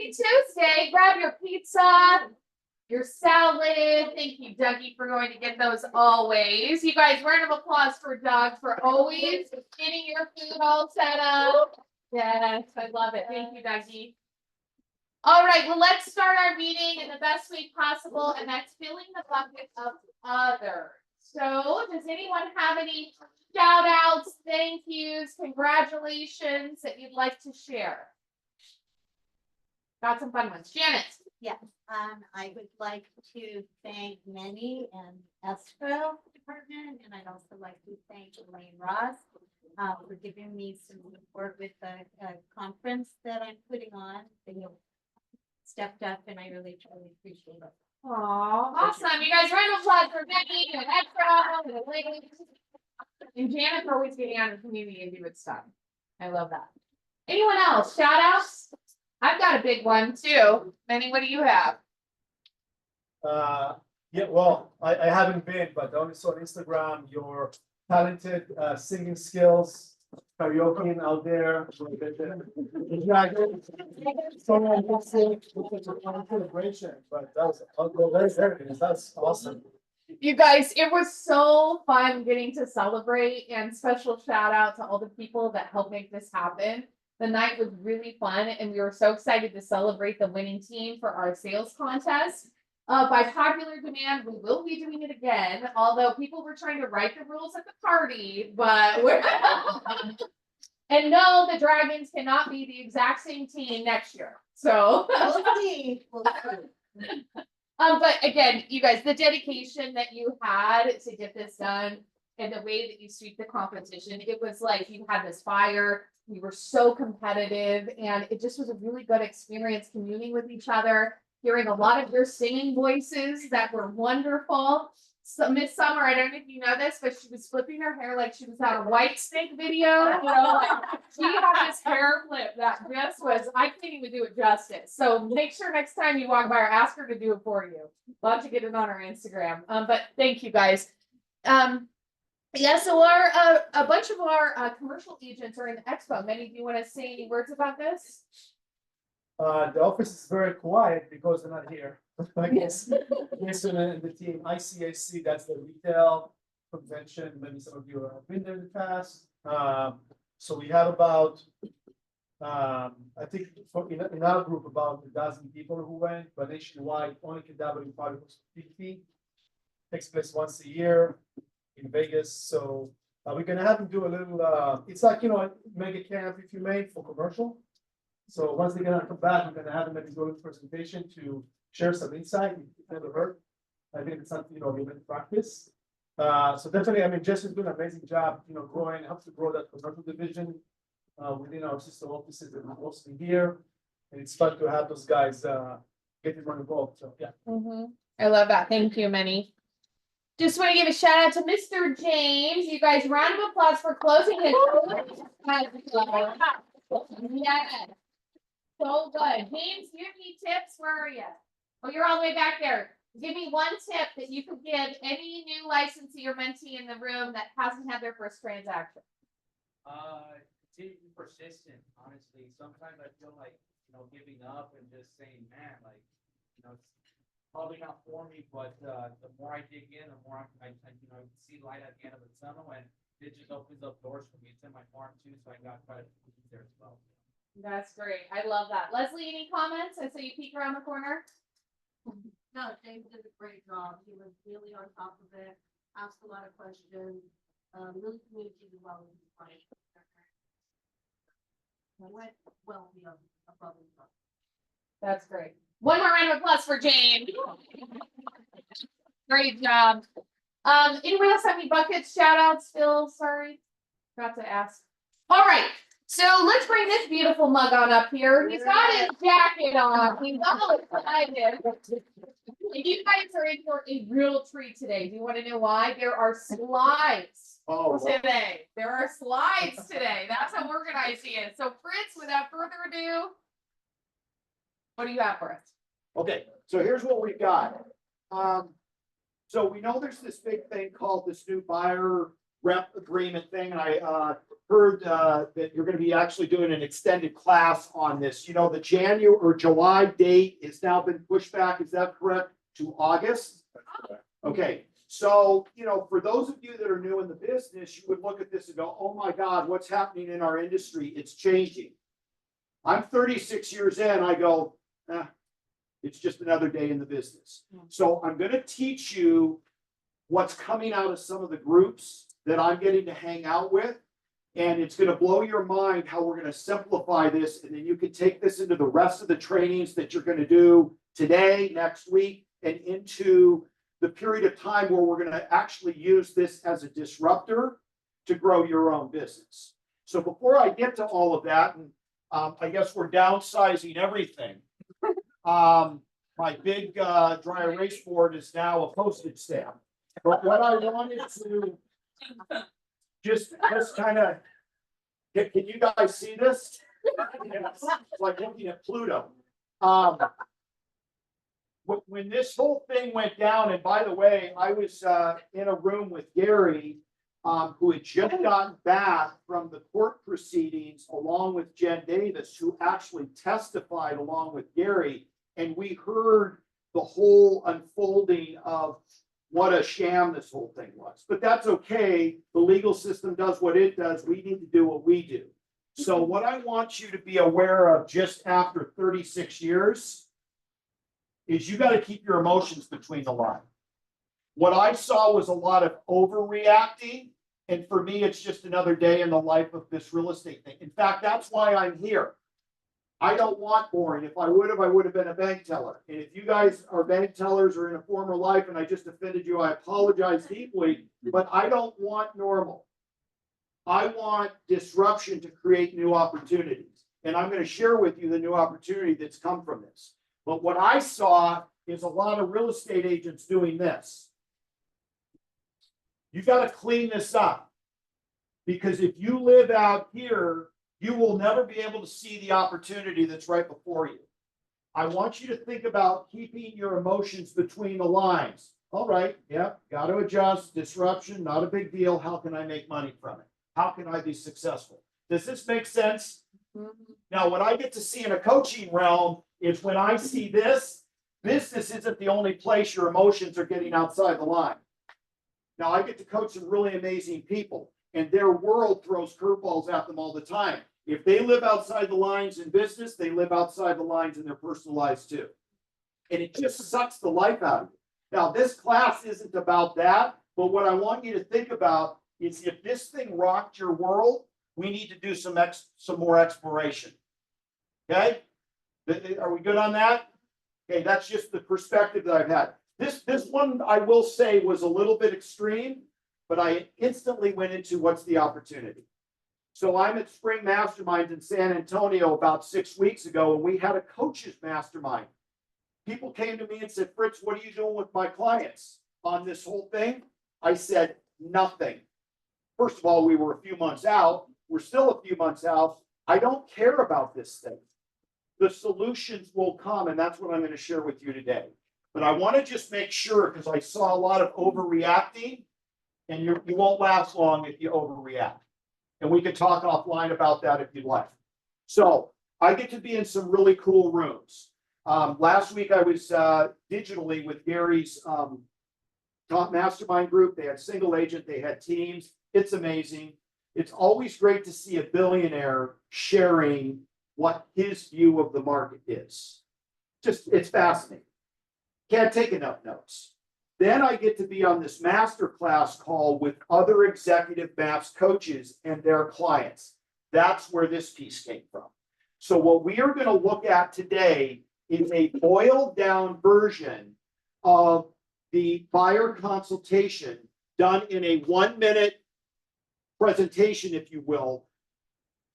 Happy Tuesday. Grab your pizza, your salad. Thank you, Dougie, for going to get those always. You guys, round of applause for Doug for always getting your food all set up. Yes, I love it. Thank you, Dougie. All right, well, let's start our meeting in the best way possible, and that's filling the bucket of others. So, does anyone have any shout outs, thank yous, congratulations that you'd like to share? Got some fun ones. Janet. Yes, I would like to thank Manny and escrow department, and I'd also like to thank Elaine Ross for giving me some support with the conference that I'm putting on. They stepped up, and I really appreciate it. Aw, awesome. You guys, round of applause for Becky and Extra and Elaine. And Janet for always getting out of the community and doing stuff. I love that. Anyone else? Shout outs? I've got a big one too. Benny, what do you have? Yeah, well, I haven't been, but I only saw on Instagram your talented singing skills, karaoke out there. Celebration, but that was that's awesome. You guys, it was so fun getting to celebrate, and special shout out to all the people that helped make this happen. The night was really fun, and we were so excited to celebrate the winning team for our sales contest. By popular demand, we will be doing it again, although people were trying to write the rules at the party, but we're and no, the Dragons cannot be the exact same team next year. So We'll see. We'll see. but again, you guys, the dedication that you had to get this done and the way that you sweep the competition, it was like you had this fire. We were so competitive, and it just was a really good experience communing with each other, hearing a lot of your singing voices that were wonderful. So Miss Summer, I don't know if you know this, but she was flipping her hair like she was at a White Snake video. You know, like, she had this hair flip that just was, I can't even do it justice. So make sure next time you walk by her, ask her to do it for you. Love to get it on our Instagram. But thank you guys. Yeah, so a bunch of our commercial agents are in the expo. Manny, do you want to say any words about this? The office is very quiet because they're not here. I guess. Jason and the team, ICAC, that's the retail convention. Maybe some of you have been there in the past. So we have about, I think in our group, about a dozen people who went, but nationwide, only KW probably was 50. Takes place once a year in Vegas. So we're gonna have them do a little, it's like, mega camp, if you may, for commercial. So once they're gonna come back, we're gonna have them maybe do a presentation to share some insight you've never heard. I think it's something, we can practice. So definitely, I mean, Jesse's doing an amazing job, growing, helps to grow that commercial division within our sister offices that we're mostly here. And it's fun to have those guys get more involved. So yeah. I love that. Thank you, Manny. Just want to give a shout out to Mr. James. You guys, round of applause for closing his. Yeah. So good. James, do you have any tips? Where are you? Oh, you're all the way back there. Give me one tip that you could give any new licensee or mentee in the room that hasn't had their first transaction. Continue to be persistent, honestly. Sometimes I feel like, giving up and just saying, man, like, it's probably not for me, but the more I dig in, the more I see light at the end of the tunnel, and it just opens up doors for me. It's in my farm too, so I got quite a few there as well. That's great. I love that. Leslie, any comments? I saw you peek around the corner. No, James did a great job. He was really on top of it, asked a lot of questions, really communicated well with his clients. Went well beyond above and beyond. That's great. One more round of applause for James. Great job. Anyone else have any buckets, shout outs, Phil? Sorry. Forgot to ask. All right. So let's bring this beautiful mug on up here. He's got his jacket on. He's all excited. And you guys are in for a real treat today. Do you want to know why? There are slides today. There are slides today. That's how organized he is. So Fritz, without further ado, what do you have for us? Okay, so here's what we've got. So we know there's this big thing called this new buyer rep agreement thing, and I heard that you're gonna be actually doing an extended class on this. You know, the January or July date has now been pushed back, is that correct, to August? Okay, so, you know, for those of you that are new in the business, you would look at this and go, oh my God, what's happening in our industry? It's changing. I'm 36 years in, I go, it's just another day in the business. So I'm gonna teach you what's coming out of some of the groups that I'm getting to hang out with. And it's gonna blow your mind how we're gonna simplify this, and then you can take this into the rest of the trainings that you're gonna do today, next week, and into the period of time where we're gonna actually use this as a disruptor to grow your own business. So before I get to all of that, and I guess we're downsizing everything. My big dry erase board is now a postage stamp. But what I wanted to just kind of, can you guys see this? It's like looking at Pluto. When this whole thing went down, and by the way, I was in a room with Gary, who had just gotten back from the court proceedings along with Jen Davis, who actually testified along with Gary. And we heard the whole unfolding of what a sham this whole thing was. But that's okay. The legal system does what it does. We need to do what we do. So what I want you to be aware of just after 36 years is you got to keep your emotions between the lines. What I saw was a lot of overreacting. And for me, it's just another day in the life of this real estate thing. In fact, that's why I'm here. I don't want boring. If I would have been a bank teller. And if you guys are bank tellers or in a former life and I just offended you, I apologize deeply, but I don't want normal. I want disruption to create new opportunities. And I'm going to share with you the new opportunity that's come from this. But what I saw is a lot of real estate agents doing this. You got to clean this up, because if you live out here, you will never be able to see the opportunity that's right before you. I want you to think about keeping your emotions between the lines. All right, yeah, got to adjust, disruption, not a big deal. How can I make money from it? How can I be successful? Does this make sense? Now, what I get to see in a coaching realm is when I see this, business isn't the only place your emotions are getting outside the line. Now, I get to coach some really amazing people, and their world throws curveballs at them all the time. If they live outside the lines in business, they live outside the lines in their personal lives too. And it just sucks the life out of you. Now, this class isn't about that, but what I want you to think about is if this thing rocked your world, we need to do some more exploration. Okay? Are we good on that? Okay, that's just the perspective that I've had. This one, I will say, was a little bit extreme, but I instantly went into what's the opportunity. So I'm at Spring Masterminds in San Antonio about 6 weeks ago, and we had a coaches mastermind. People came to me and said, Fritz, what are you doing with my clients on this whole thing? I said, nothing. First of all, we were a few months out. We're still a few months out. I don't care about this thing. The solutions will come, and that's what I'm going to share with you today. But I want to just make sure, because I saw a lot of overreacting, and you won't last long if you overreact. And we could talk offline about that if you'd like. So I get to be in some really cool rooms. Last week I was digitally with Gary's top mastermind group. They had single agent, they had teams. It's amazing. It's always great to see a billionaire sharing what his view of the market is. It's fascinating. Can't take enough notes. Then I get to be on this masterclass call with other executive MAPS coaches and their clients. That's where this piece came from. So what we are going to look at today is a boiled down version of the buyer consultation done in a 1-minute presentation, if you will,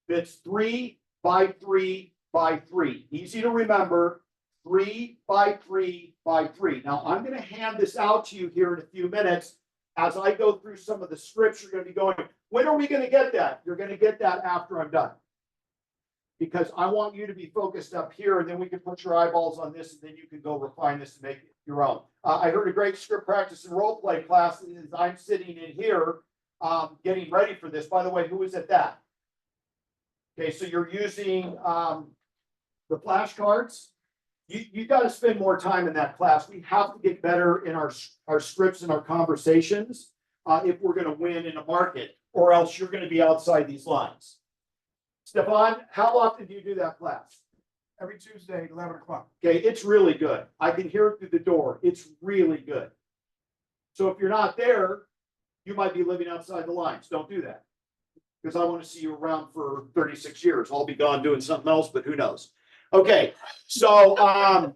that's 3 by 3 by 3. Easy to remember. 3 by 3 by 3. Now, I'm going to hand this out to you here in a few minutes. As I go through some of the scripts, you're going to be going, when are we going to get that? You're going to get that after I'm done. Because I want you to be focused up here, and then we can put your eyeballs on this, and then you can go refine this and make it your own. I heard a great script practice and role play class as I'm sitting in here. getting ready for this. By the way, who is at that? Okay, so you're using, the flashcards. You gotta spend more time in that class. We have to get better in our scripts and our conversations, if we're gonna win in a market, or else you're gonna be outside these lines. Stefan, how often do you do that class? Every Tuesday, 11 o'clock. Okay, it's really good. I can hear it through the door. It's really good. So if you're not there, you might be living outside the lines. Don't do that. Because I want to see you around for 36 years. I'll be gone doing something else, but who knows? Okay, so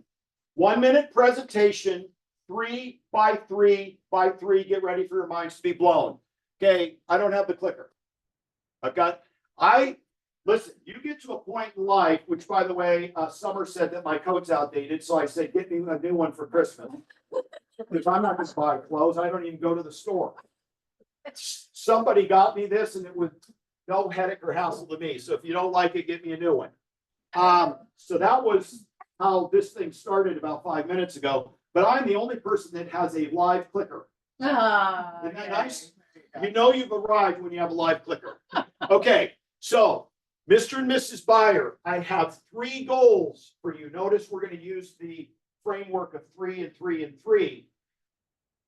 1 minute presentation, 3 by 3 by 3. Get ready for your minds to be blown. Okay, I don't have the clicker. Listen, you get to a point in life, which by the way, Summer said that my coat's outdated. So I said, get me a new one for Christmas. Because I'm not going to buy clothes. I don't even go to the store. Somebody got me this and it was no headache or hassle to me. So if you don't like it, get me a new one. So that was how this thing started about 5 minutes ago. But I'm the only person that has a live clicker. Isn't that nice? You know you've arrived when you have a live clicker. Okay, so Mr. and Mrs. Buyer, I have 3 goals for you. Notice we're going to use the framework of 3 and 3 and 3.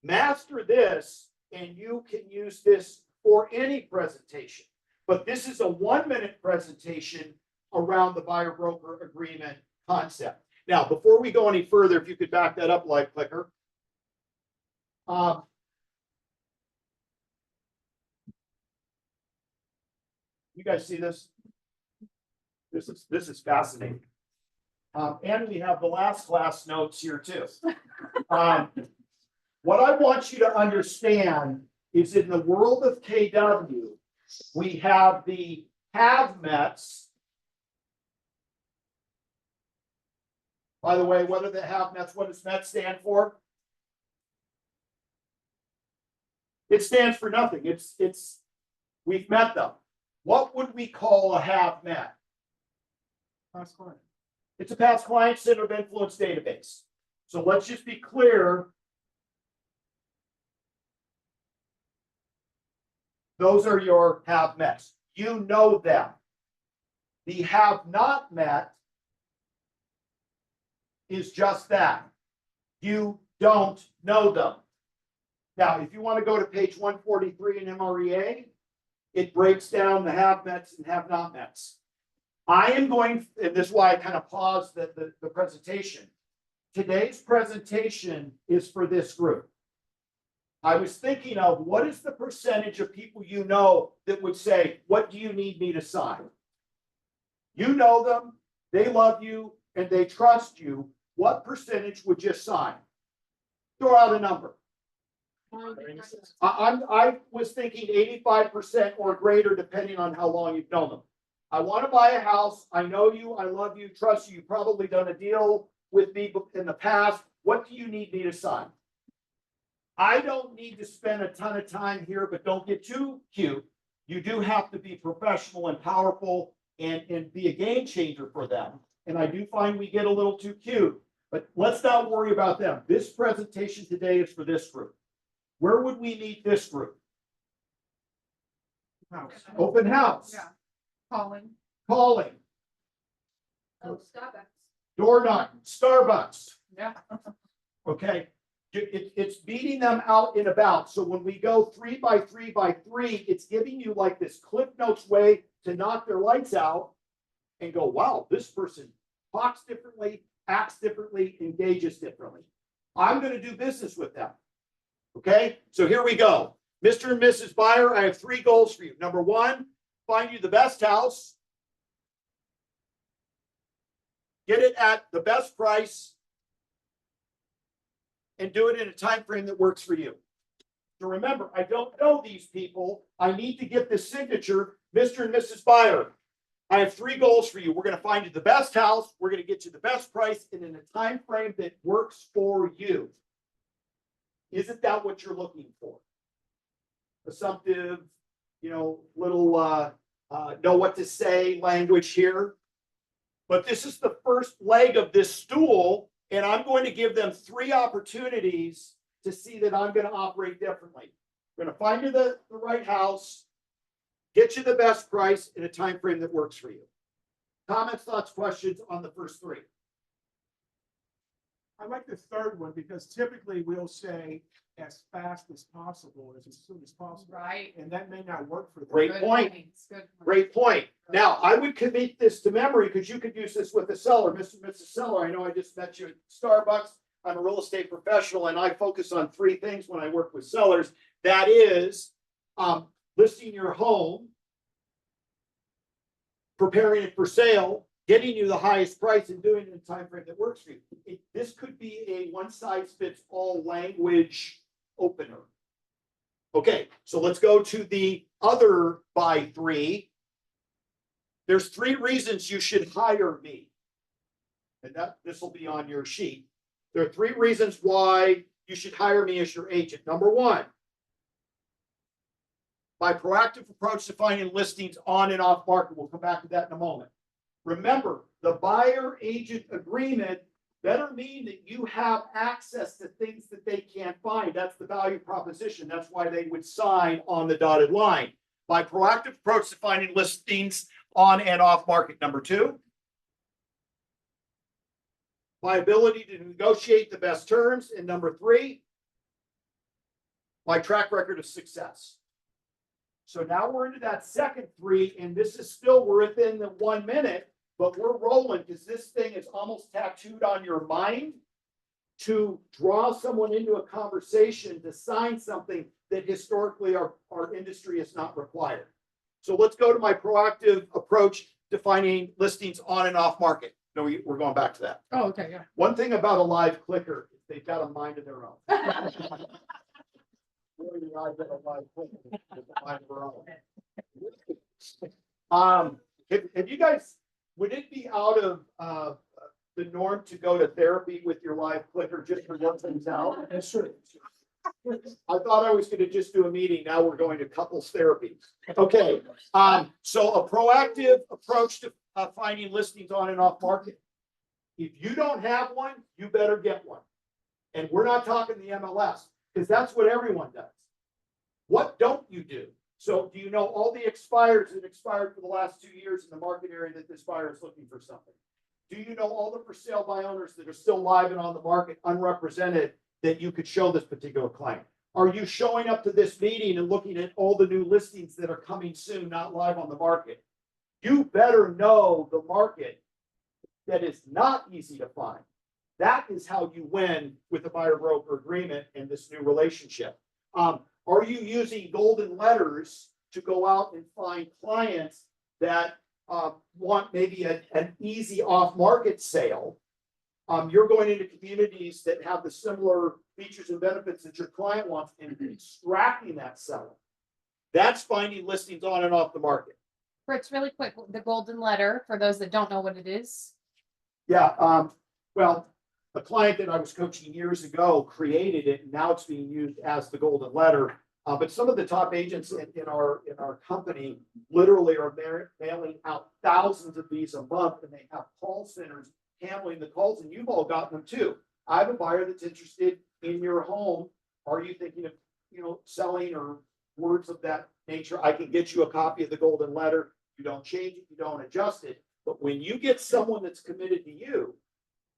Master this, and you can use this for any presentation. But this is a 1 minute presentation around the buyer broker agreement concept. Now, before we go any further, if you could back that up, live clicker. You guys see this? This is fascinating. And we have the last class notes here too. What I want you to understand is in the world of KW, we have the have-mets. By the way, what are the have-mets? What does MET stand for? It stands for nothing. We've met them. What would we call a have-met? Past client. It's a past client center of influence database. So let's just be clear. Those are your have mets. You know them. The have not met is just that. You don't know them. Now, if you want to go to page 143 in MREA, it breaks down the have mets and have not mets. I am going, and this is why I kind of paused the presentation. Today's presentation is for this group. I was thinking of what is the percentage of people you know that would say, what do you need me to sign? You know them, they love you, and they trust you. What percentage would you sign? Throw out a number. I was thinking 85% or greater, depending on how long you've known them. I want to buy a house. I know you. I love you. Trust you. You've probably done a deal with me in the past. What do you need me to sign? I don't need to spend a ton of time here, but don't get too cute. You do have to be professional and powerful and be a game changer for them. And I do find we get a little too cute, but let's not worry about them. This presentation today is for this group. Where would we meet this group? House. Open house. Yeah. Calling. Calling. Oh, Starbucks. Door knocking. Starbucks. Yeah. Okay. It's beating them out and about. So when we go 3 by 3 by 3, it's giving you like this Cliff Notes way to knock their lights out and go, wow, this person talks differently, acts differently, engages differently. I'm going to do business with them. Okay, so here we go. Mr. and Mrs. Buyer, I have 3 goals for you. Number 1, find you the best house. Get it at the best price. And do it in a time frame that works for you. So remember, I don't know these people. I need to get this signature. Mr. and Mrs. Buyer, I have 3 goals for you. We're going to find you the best house. We're going to get you the best price and in a time frame that works for you. Isn't that what you're looking for? Assumptive, little know what to say language here. But this is the first leg of this stool. And I'm going to give them 3 opportunities to see that I'm going to operate differently. We're going to find you the right house, get you the best price in a time frame that works for you. Comments, thoughts, questions on the first three? I like the third one because typically we'll say as fast as possible, as soon as possible. Right. And that may not work for them. Great Good point. points, good points. Great point. Now, I would commit this to memory because you could use this with a seller. Mr. and Mrs. Seller, I know I just met you at Starbucks. I'm a real estate professional and I focus on three things when I work with sellers. That is, listing your home, preparing it for sale, getting you the highest price and doing it in a time frame that works for you. This could be a one-size-fits-all language opener. Okay, so let's go to the other by three. There's three reasons you should hire me. And this will be on your sheet. There are three reasons why you should hire me as your agent. Number one, my proactive approach to finding listings on and off market. We'll come back to that in a moment. Remember, the buyer agent agreement better mean that you have access to things that they can't find. That's the value proposition. That's why they would sign on the dotted line. My proactive approach to finding listings on and off market. Number two, my ability to negotiate the best terms. And number three, my track record of success. So now we're into that second three, and this is still, we're within the 1 minute, but we're rolling because this thing is almost tattooed on your mind to draw someone into a conversation to sign something that historically our industry has not required. So let's go to my proactive approach to finding listings on and off market. No, we're going back to that. Oh, okay, yeah. One thing about a live clicker, they've got a mind of their own. Have you guys, would it be out of the norm to go to therapy with your live clicker just to work things out? That's true. I thought I was going to just do a meeting. Now we're going to couples therapy. Okay. So a proactive approach to finding listings on and off market. If you don't have one, you better get one. And we're not talking the MLS because that's what everyone does. What don't you do? So do you know all the expireds that expired for the last 2 years in the market area that this buyer is looking for something? Do you know all the for sale by owners that are still live and on the market unrepresented that you could show this particular client? Are you showing up to this meeting and looking at all the new listings that are coming soon, not live on the market? You better know the market that is not easy to find. That is how you win with the buyer broker agreement and this new relationship. Are you using golden letters to go out and find clients that want maybe an easy off-market sale? You're going into communities that have the similar features and benefits that your client wants and extracting that seller. That's finding listings on and off the market. Fritz, really quick, the golden letter, for those that don't know what it is. Yeah, well, a client that I was coaching years ago created it, and now it's being used as the golden letter. But some of the top agents in our company literally are mailing out thousands of these a month, and they have call centers handling the calls, and you've all gotten them too. I have a buyer that's interested in your home. Are you thinking of, selling or words of that nature? I can get you a copy of the golden letter. You don't change it, you don't adjust it. But when you get someone that's committed to you,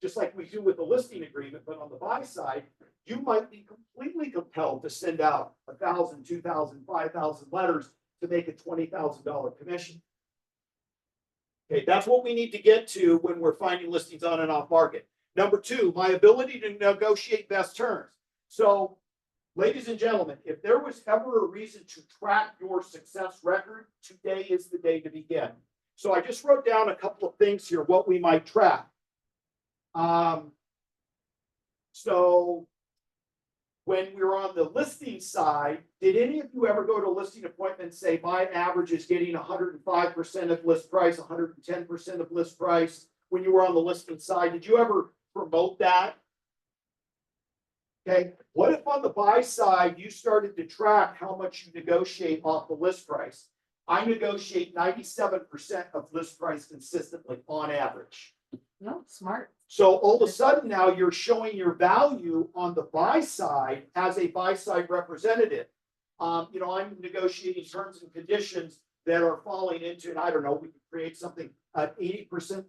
just like we do with the listing agreement, but on the buy side, you might be completely compelled to send out 1,000, 2,000, 5,000 letters to make a $20,000 commission. Okay, that's what we need to get to when we're finding listings on and off market. Number two, my ability to negotiate best terms. So, ladies and gentlemen, if there was ever a reason to track your success record, today is the day to begin. So I just wrote down a couple of things here, what we might track. So when we're on the listing side, did any of you ever go to a listing appointment and say, my average is getting 105% of list price, 110% of list price? When you were on the listing side, did you ever promote that? Okay, what if on the buy side, you started to track how much you negotiate off the list price? I negotiate 97% of list price consistently on average. No, smart. So all of a sudden now you're showing your value on the buy side as a buy side representative. I'm negotiating terms and conditions that are falling into, and I don't know, we could create something, 80%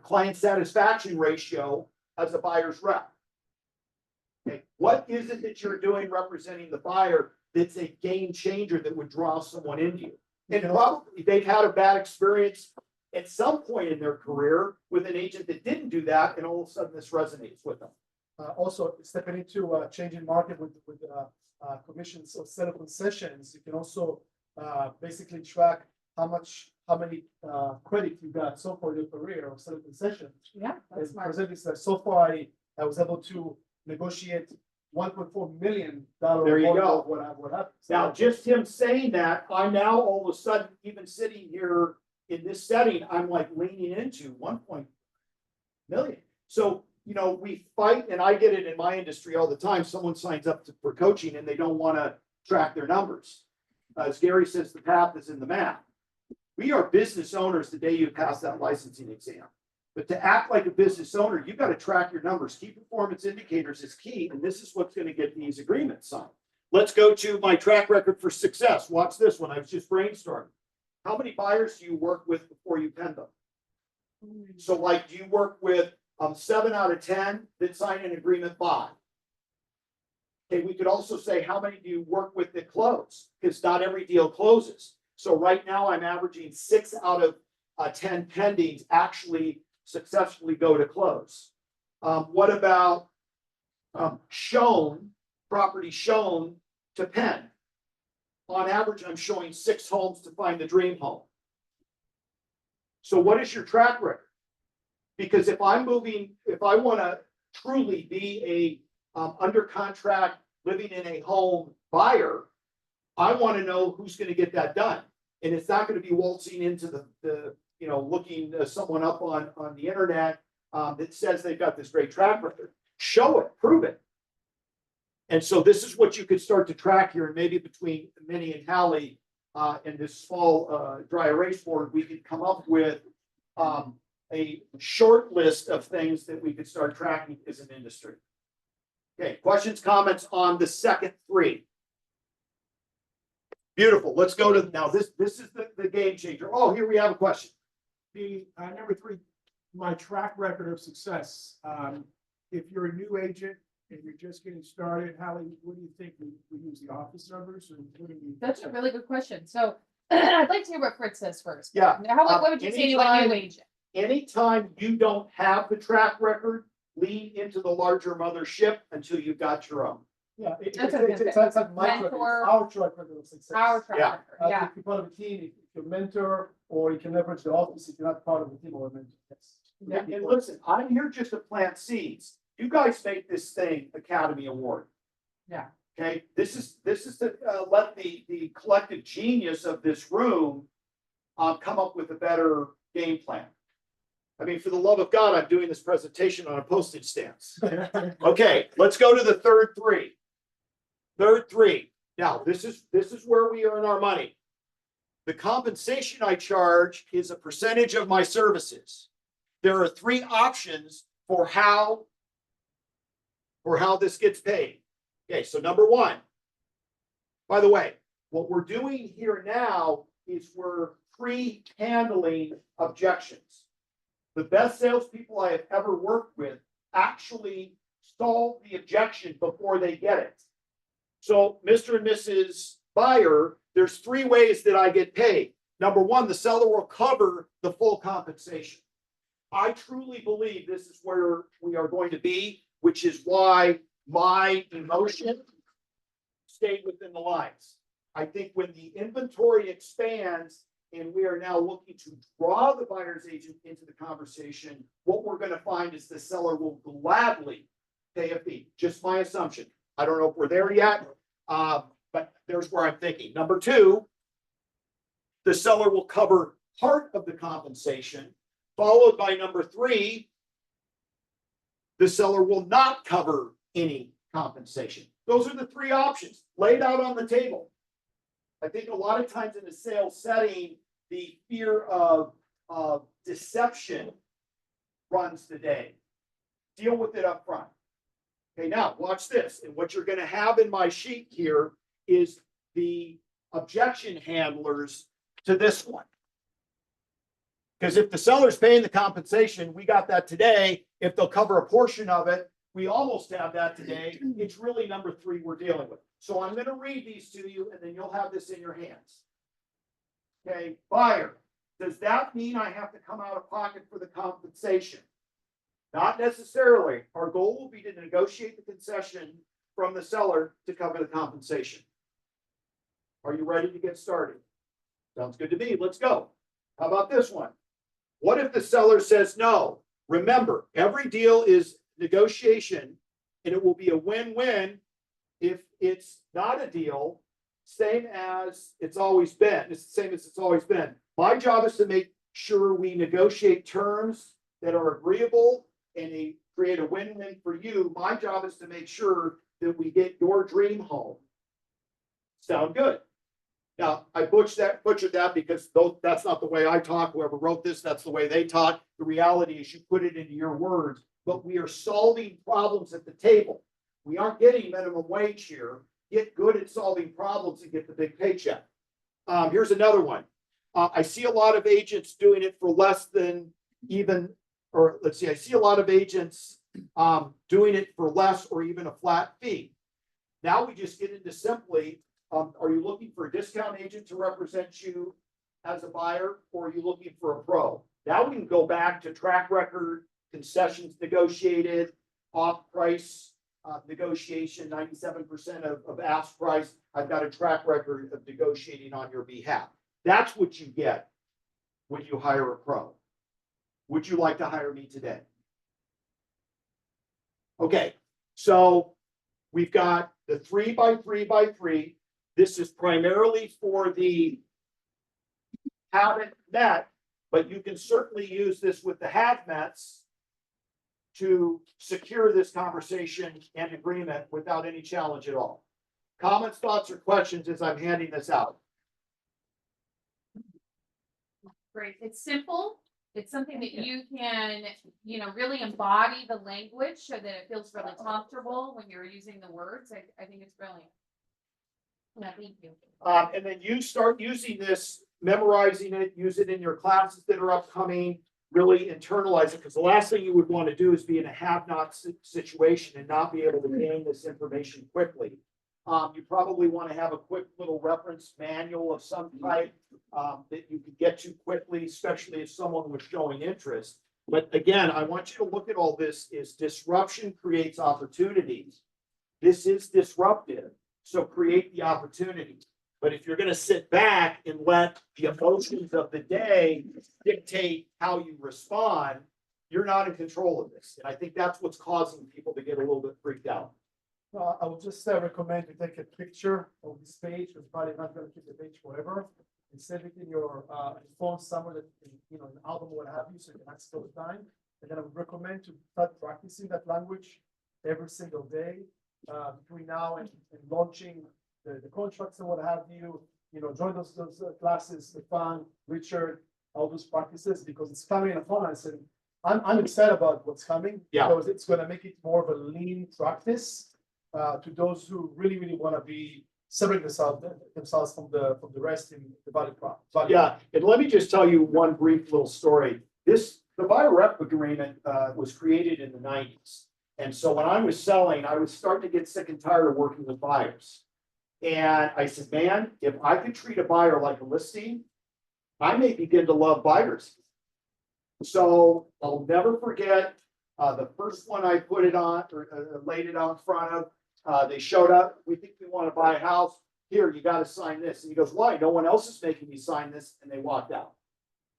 client satisfaction ratio as a buyer's rep. Okay, what is it that you're doing representing the buyer that's a game changer that would draw someone into you? And probably they've had a bad experience at some point in their career with an agent that didn't do that, and all of a sudden this resonates with them. Also stepping into changing market with commissions or set of concessions, you can also basically track how many credit you got so far in your career or set of concessions. Yeah, that's And smart. present is that so far I was able to negotiate $1.4 million. There you go. What happened. Now, just him saying that, I'm now all of a sudden, even sitting here in this setting, I'm like leaning into 1 million. So, we fight, and I get it in my industry all the time. Someone signs up for coaching and they don't want to track their numbers. As Gary says, the path is in the math. We are business owners the day you pass that licensing exam. But to act like a business owner, you've got to track your numbers. Key performance indicators is key, and this is what's going to get these agreements signed. Let's go to my track record for success. Watch this one. I was just brainstorming. How many buyers do you work with before you pen them? So, like, do you work with 7 out of 10 that sign an agreement buy? Okay, we could also say, how many do you work with that close? Because not every deal closes. So right now I'm averaging 6 out of 10 pendings actually successfully go to close. What about property shown to pen? On average, I'm showing 6 homes to find the dream home. So what is your track record? Because if I want to truly be a under contract living in a home buyer, I want to know who's going to get that done. And it's not going to be waltzing into the looking someone up on the internet that says they've got this great track record. Show it, prove it. And so this is what you could start to track here, and maybe between Minnie and Halley and this small dry erase board, we could come up with a short list of things that we could start tracking as an industry. Okay, questions, comments on the second 3? Beautiful. Let's go to now. This is the game changer. Oh, here we have a question. The number 3, my track record of success. If you're a new agent and you're just getting started, Halley, what do you think? We use the office numbers, or what do we? That's a really good question. So I'd like to hear what Fritz says first. Yeah. What would you say to a new agent? Anytime you don't have the track record, lean into the larger mothership until you've got your own. Yeah, That's it's like my track, Mentor. our track record of success. Our track Yeah. record, yeah. If you're part of a team, if you mentor, or you can leverage the office if you're not part of the team or a mentor. Yes. And listen, I'm here just to plant seeds. You guys make this thing Academy Award. Yeah. Okay, this is to let the collective genius of this room come up with a better game plan. I mean, for the love of God, I'm doing this presentation on a postage stamps. Okay, let's go to the third 3. Third 3. Now, this is where we earn our money. The compensation I charge is a percentage of my services. There are 3 options for how this gets paid. Okay, so number 1. By the way, what we're doing here now is we're pre-handling objections. The best salespeople I have ever worked with actually solve the objection before they get it. So, Mr. and Mrs. Buyer, there's 3 ways that I get paid. Number 1, the seller will cover the full compensation. I truly believe this is where we are going to be, which is why my emotion stayed within the lines. I think when the inventory expands and we are now looking to draw the buyer's agent into the conversation, what we're going to find is the seller will gladly pay a fee. Just my assumption. I don't know if we're there yet, but there's where I'm thinking. Number 2, the seller will cover part of the compensation, followed by number 3, the seller will not cover any compensation. Those are the 3 options laid out on the table. I think a lot of times in a sales setting, the fear of deception runs the day. Deal with it up front. Okay, now watch this. And what you're going to have in my sheet here is the objection handlers to this one. Because if the seller's paying the compensation, we got that today. If they'll cover a portion of it, we almost have that today. It's really number 3 we're dealing with. So I'm going to read these to you and then you'll have this in your hands. Okay, buyer. Does that mean I have to come out of pocket for the compensation? Not necessarily. Our goal will be to negotiate the concession from the seller to cover the compensation. Are you ready to get started? Sounds good to me. Let's go. How about this one? What if the seller says no? Remember, every deal is negotiation and it will be a win-win if it's not a deal, same as it's always been. It's the same as it's always been. My job is to make sure we negotiate terms that are agreeable and they create a win-win for you. My job is to make sure that we get your dream home. Sound good? Now, I butchered that because that's not the way I talk. Whoever wrote this, that's the way they talk. The reality is you put it into your words, but we are solving problems at the table. We aren't getting minimum wage here. Get good at solving problems and get the big paycheck. Here's another one. I see a lot of agents doing it for less than even, or let's see, I see a lot of agents doing it for less or even a flat fee. Now we just get into simply, are you looking for a discount agent to represent you as a buyer, or are you looking for a pro? Now we can go back to track record, concessions negotiated, off price negotiation, 97% of ask price. I've got a track record of negotiating on your behalf. That's what you get when you hire a pro. Would you like to hire me today? Okay, so we've got the 3x3x3. This is primarily for the haven't met, but you can certainly use this with the have mets to secure this conversation and agreement without any challenge at all. Comments, thoughts, or questions as I'm handing this out? Great. It's simple. It's something that you can, really embody the language so that it feels really comfortable when you're using the words. I think it's brilliant. Yeah, thank you. And then you start using this, memorizing it, use it in your classes that are upcoming, really internalize it, because the last thing you would want to do is be in a have-not situation and not be able to gain this information quickly. You probably want to have a quick little reference manual of some type that you could get to quickly, especially if someone was showing interest. But again, I want you to look at all this is disruption creates opportunities. This is disruptive, so create the opportunity. But if you're going to sit back and let the emotions of the day dictate how you respond, you're not in control of this. And I think that's what's causing people to get a little bit freaked out. I would just recommend you take a picture of this page. You're probably not going to keep the page forever. And save it in your phone somewhere that, an album or what have you, so you can access all the time. And then I would recommend to start practicing that language every single day between now and launching the contracts and what have you. Join those classes, Stefan, Richard, all those practices, because it's coming upon us. And I'm excited about what's coming. Yeah. Because it's going to make it more of a lean practice to those who really, really want to be separating themselves from the rest in the value prop. Yeah, and let me just tell you one brief little story. The buyer rep agreement was created in the 90s. And so when I was selling, I was starting to get sick and tired of working with buyers. And I said, man, if I could treat a buyer like a listing, I may begin to love buyers. So I'll never forget the first one I put it on or laid it out in front of. They showed up. We think we want to buy a house. Here, you got to sign this. And he goes, why? No one else is making me sign this. And they walked out.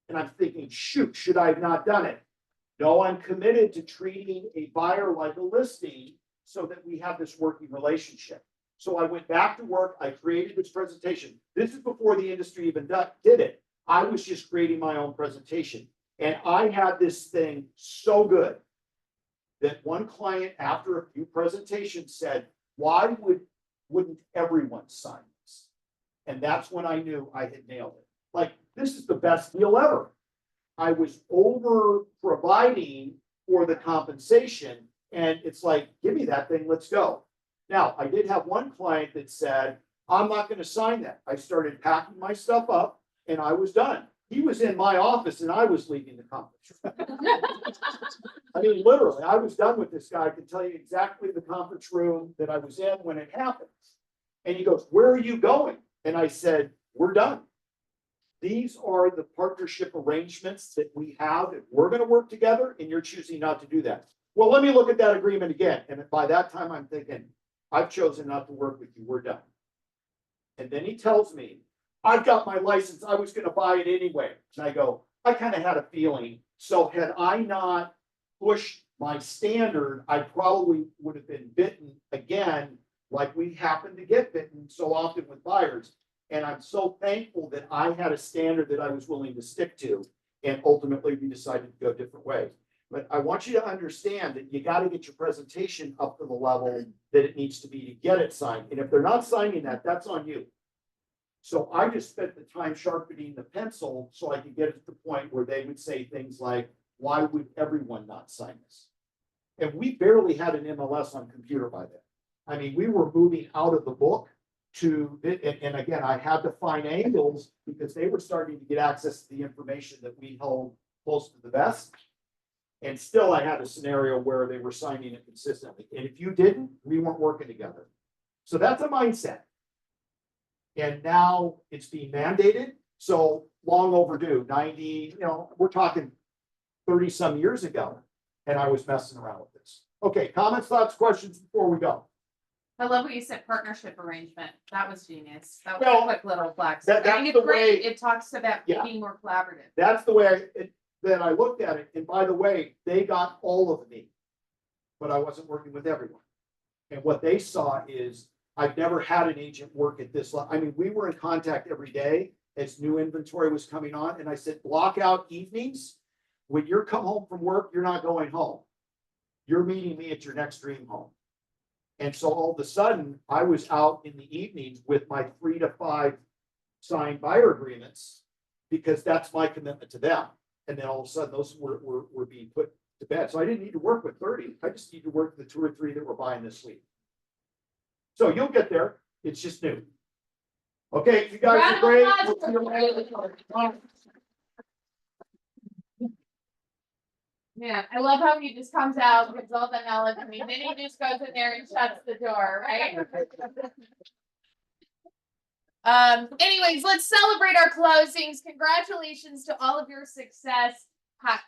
And I'm thinking, shoot, should I have not done it? No, I'm committed to treating a buyer like a listing so that we have this working relationship. So I went back to work. I created this presentation. This is before the industry even did it. I was just creating my own presentation. And I had this thing so good that one client, after a few presentations, said, why wouldn't everyone sign this? And that's when I knew I had nailed it. Like, this is the best deal ever. I was over providing for the compensation, and it's like, give me that thing, let's go. Now, I did have one client that said, I'm not gonna sign that. I started packing my stuff up and I was done. He was in my office and I was leaving the conference. I mean, literally, I was done with this guy. I can tell you exactly the conference room that I was in when it happened. And he goes, "Where are you going?" And I said, "We're done. These are the partnership arrangements that we have. If we're gonna work together and you're choosing not to do that. Well, let me look at that agreement again." And by that time, I'm thinking, I've chosen not to work with you. We're done. And then he tells me, "I've got my license. I was gonna buy it anyway." And I go, "I kind of had a feeling. So had I not pushed my standard, I probably would have been bitten again, like we happen to get bitten so often with buyers. And I'm so thankful that I had a standard that I was willing to stick to. And ultimately, we decided to go a different way. But I want you to understand that you got to get your presentation up to the level that it needs to be to get it signed. And if they're not signing that, that's on you. So I just spent the time sharpening the pencil so I could get it to the point where they would say things like, "Why would everyone not sign this?" And we barely had an MLS on computer by then. I mean, we were moving out of the book to, and again, I had to find angles because they were starting to get access to the information that we held close to the vest. And still, I had a scenario where they were signing it consistently. And if you didn't, we weren't working together. So that's a mindset. And now it's being mandated. So long overdue, 90, we're talking 30 some years ago. And I was messing around with this. Okay, comments, thoughts, questions before we go. I love what you said, partnership arrangement. That was genius. That was Well, a quick little flex. that's I think the it's great. way- It talks about Yeah. being more collaborative. That's the way that I looked at it. And by the way, they got all of me, but I wasn't working with everyone. And what they saw is I've never had an agent work at this level. I mean, we were in contact every day as new inventory was coming on. And I said, block out evenings. When you're come home from work, you're not going home. You're meeting me at your next dream home. And so all of a sudden, I was out in the evenings with my 3 to 5 signed buyer agreements because that's my commitment to them. And then all of a sudden, those were being put to bed. So I didn't need to work with 30. I just need to work with the 2 or 3 that we're buying this week. So you'll get there. It's just new. Okay, you guys Round are of great. applause We'll see you later. Yeah, I love how he just comes out, gives all the knowledge, and then he just goes in there and shuts the door, right? Anyways, let's celebrate our closings. Congratulations to all of your success. Pat,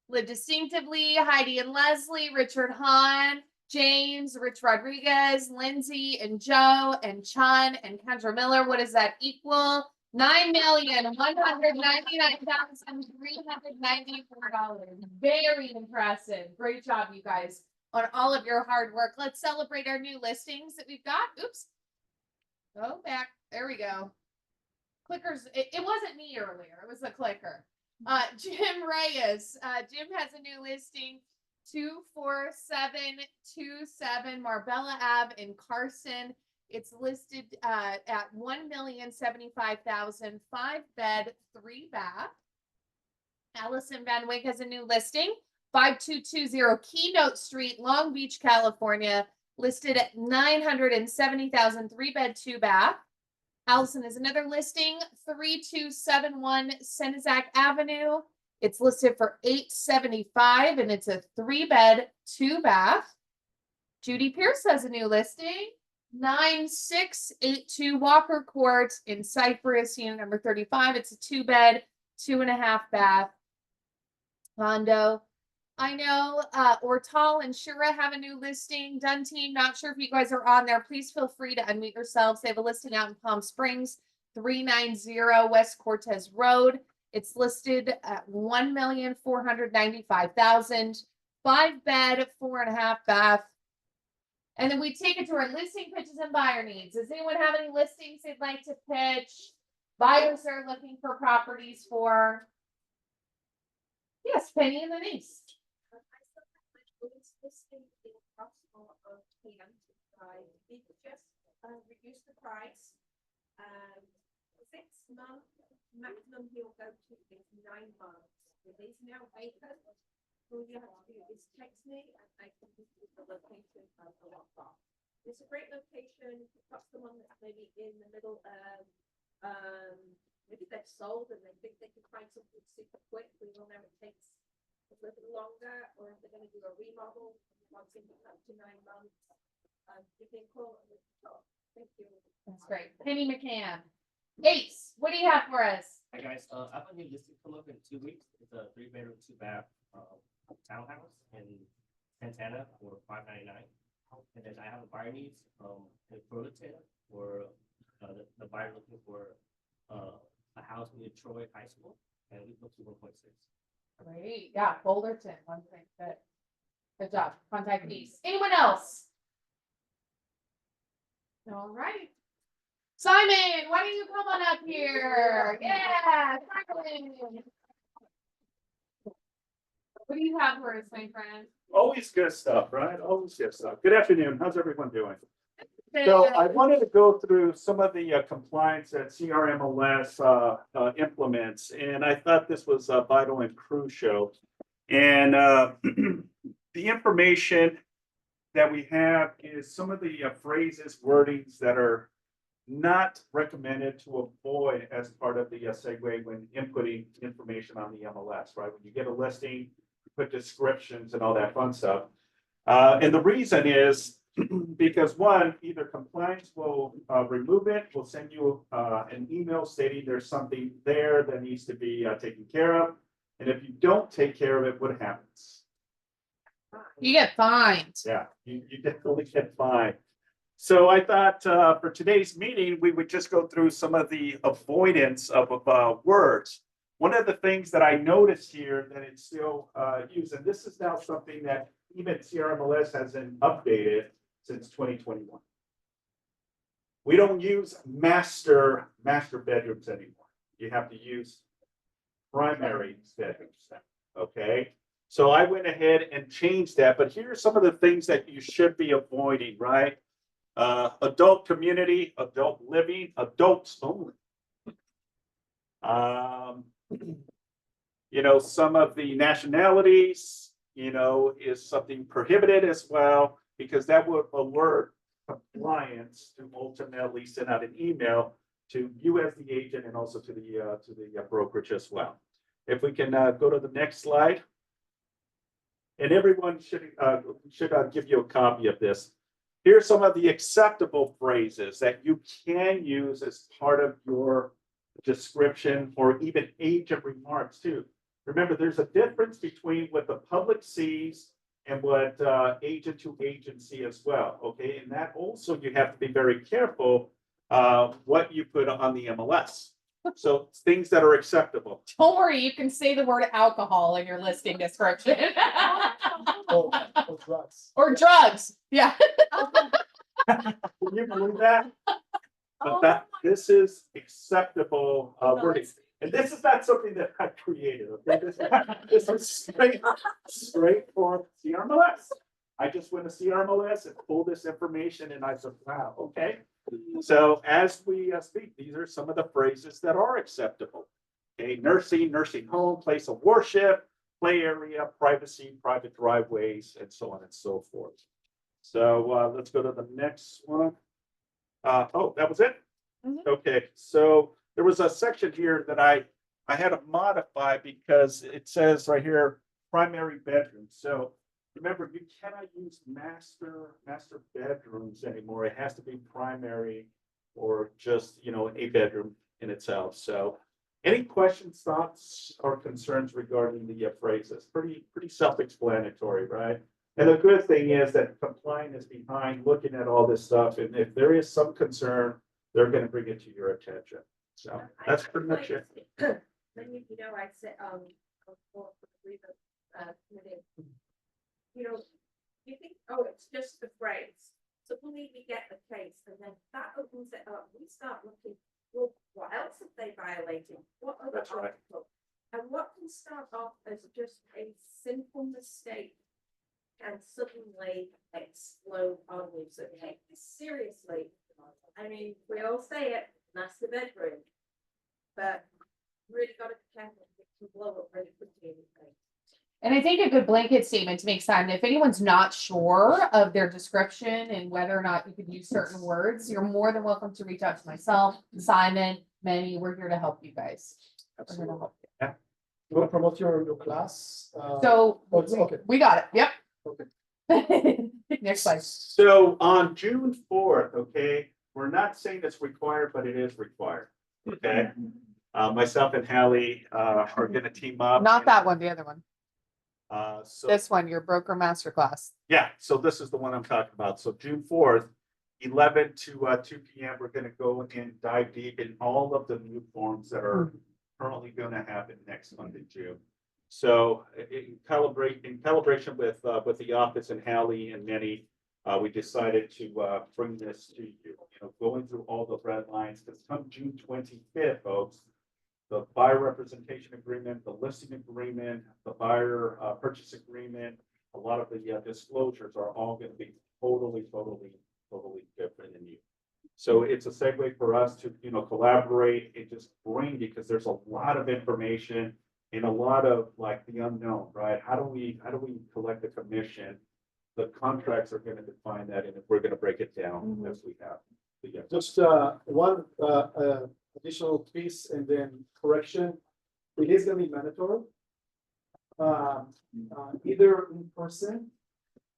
Live Distinctively, Heidi and Leslie, Richard Hahn, James, Rich Rodriguez, Lindsay and Joe and Chun and Kendra Miller. What does that equal? $9,199,394. Very impressive. Great job, you guys, on all of your hard work. Let's celebrate our new listings that we've got. Oops. Go back. There we go. Clickers. It wasn't me earlier. It was the clicker. Jim Reyes. Jim has a new listing. 24727 Marbella Ave in Carson. It's listed at $1,075,000, 5-bed, 3-bath. Allison Van Wyck has a new listing. 5220 Keynote Street, Long Beach, California, listed at $970,000, 3-bed, 2-bath. Allison has another listing, 3271 Senizak Avenue. It's listed for $875,000 and it's a 3-bed, 2-bath. Judy Pierce has a new listing, 9682 Walker Court in Cypress, unit number 35. It's a 2-bed, 2.5-bath condo. I know Ortal and Shira have a new listing. Dunn team, not sure if you guys are on there. Please feel free to unmute yourselves. They have a listing out in Palm Springs, 390 West Cortez Road. It's listed at $1,495,000, 5-bed, 4.5-bath. And then we take it to our listing pitches and buyer needs. Does anyone have any listings they'd like to pitch? Buyers are looking for properties for. Yes, Penny and Denise. We could just reduce the price. 6 months maximum he'll go to is 9 months. It is now vacant. All you have to do is text me and I can give you the location of the lot box. It's a great location, perhaps the one that's maybe in the middle of, maybe they've sold and they think they can find something super quick, we all know it takes a little longer, or if they're gonna do a remodel, once in up to 9 months. Give me a call and we can talk. Thank you. That's great. Penny McCann. Ace, what do you have for us? Hi guys, I have a new listing come up in 2 weeks. It's a 3-bedroom, 2-bath townhouse in Santana for $599. And then I have a buyer needs in Fullerton for the buyer looking for a house near Troy High School, and we put to 1.6. Great, yeah, Boulderton, one thing, good job, contact Ace. Anyone else? All right. Simon, why don't you come on up here? Yeah, Simon. What do you have for us, my friend? Always good stuff, right? Always good stuff. Good afternoon. How's everyone doing? So I wanted to go through some of the compliance that CRMLS implements, and I thought this was vital and crucial. And the information that we have is some of the phrases, wordings that are not recommended to avoid as part of the segue when inputting information on the MLS, right? When you get a listing, you put descriptions and all that fun stuff. And the reason is because one, either compliance will remove it, will send you an email stating there's something there that needs to be taken care of. And if you don't take care of it, what happens? You get fined. Yeah, you definitely get fined. So I thought for today's meeting, we would just go through some of the avoidance of words. One of the things that I noticed here that it's still used, and this is now something that even CRMLS hasn't updated since 2021. We don't use master bedrooms anymore. You have to use primary bedrooms now, okay? So I went ahead and changed that, but here are some of the things that you should be avoiding, right? Adult community, adult living, adults only. You know, some of the nationalities, you know, is something prohibited as well, because that would alert compliance to ultimately send out an email to you as the agent and also to the brokerage as well. If we can go to the next slide. And everyone should give you a copy of this. Here's some of the acceptable phrases that you can use as part of your description or even agent remarks too. Remember, there's a difference between what the public sees and what agent to agency as well, okay? And that also you have to be very careful what you put on the MLS. So things that are acceptable. Don't worry, you can say the word alcohol in your listing description. Or drugs. Or drugs, yeah. Can you believe that? But this is acceptable wording. And this is not something that I created, okay? This is straight from CRMLS. I just went to CRMLS and pulled this information and I said, wow, okay. So as we speak, these are some of the phrases that are acceptable. Okay, nursing home, place of worship, play area, privacy, private driveways, and so on and so forth. So let's go to the next one. Oh, that was it? Mhm. Okay, so there was a section here that I had to modify because it says right here, primary bedroom. So remember, you cannot use master bedrooms anymore. It has to be primary or just, you know, a bedroom in itself. So any questions, thoughts, or concerns regarding the phrases? Pretty self-explanatory, right? And the good thing is that compliance is behind looking at all this stuff. And if there is some concern, they're going to bring it to your attention. So that's pretty much it. Then you know, I said, for the grievance committee, you know, you think, oh, it's just the phrase. So we get the case, and then that opens it up. We start looking, well, what else have they violated? What other That's right. article? And what can start off as just a simple mistake and suddenly explode on you. So take this seriously. I mean, we all say it, master bedroom, but really got to be careful. It can blow up really quickly. And I think a good blanket statement to make sense, if anyone's not sure of their description and whether or not you could use certain words, you're more than welcome to reach out to myself, Simon, Manny, we're here to help you guys. We're here to help you. You want to promote your class? So, Oh, it's okay. we got it, yep. Okay. Next slide. So on June 4th, okay, we're not saying it's required, but it is required. Okay. Myself and Halley are gonna team up. Not that one, the other one. So, This one, your broker masterclass. yeah, so this is the one I'm talking about. So June 4th, 11 to 2 p.m., we're gonna go and dive deep in all of the new forms that are currently gonna happen next month in June. So in calibration with the office and Halley and Manny, we decided to bring this to you, going through all the red lines, because come June 25th, folks, the buyer representation agreement, the listing agreement, the buyer purchase agreement, a lot of the disclosures are all going to be totally different and new. So it's a segue for us to, collaborate and just bring, because there's a lot of information and a lot of like the unknown, right? How do we collect the commission? The contracts are going to define that, and we're going to break it down as we have. So, yeah. Just one additional piece and then correction. It is gonna be mandatory. Either in person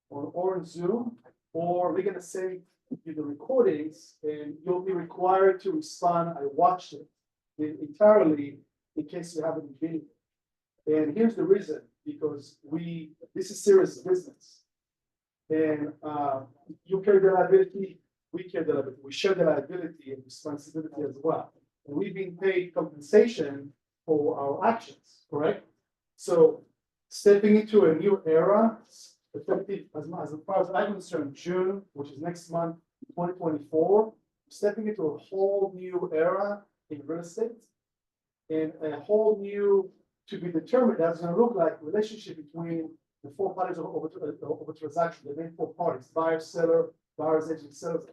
or in Zoom, or we're gonna save you the recordings and you'll be required to respond. I watched it entirely in case you haven't been. And here's the reason, because this is serious business. And you carry the liability, we carry the liability, we share the liability and responsibility as well. And we've been paid compensation for our actions, correct? So stepping into a new era, effective as far as I'm concerned, June, which is next month, 2024, stepping into a whole new era in real estate and a whole new, to be determined, that's going to look like relationship between the four parties of a transaction, the main four parties, buyer, seller, buyer's agent, sellers.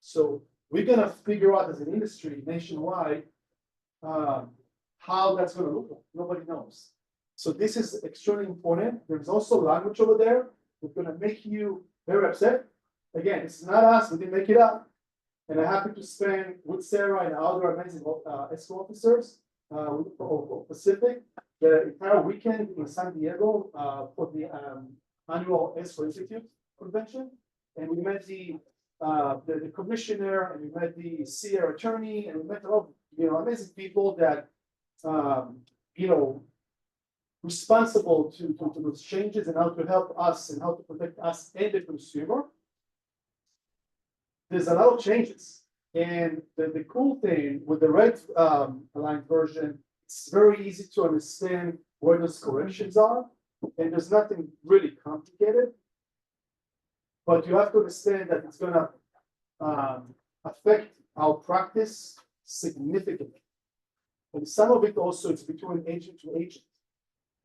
So we're going to figure out as an industry nationwide how that's going to look like. Nobody knows. So this is extremely important. There's also language over there that's going to make you very upset. Again, it's not us, we didn't make it up. And I'm happy to spend with Sarah and other amazing escrow officers with Pacific the entire weekend in San Diego for the annual Escrow Institute convention. And we met the commissioner, and we met the CR attorney, and we met a lot of amazing people that responsible to those changes and how to help us and how to protect us and the consumer. There's a lot of changes, and the cool thing with the red line version, it's very easy to understand where those corrections are, and there's nothing really complicated. But you have to understand that it's gonna affect our practice significantly. And some of it also is between agent to agent,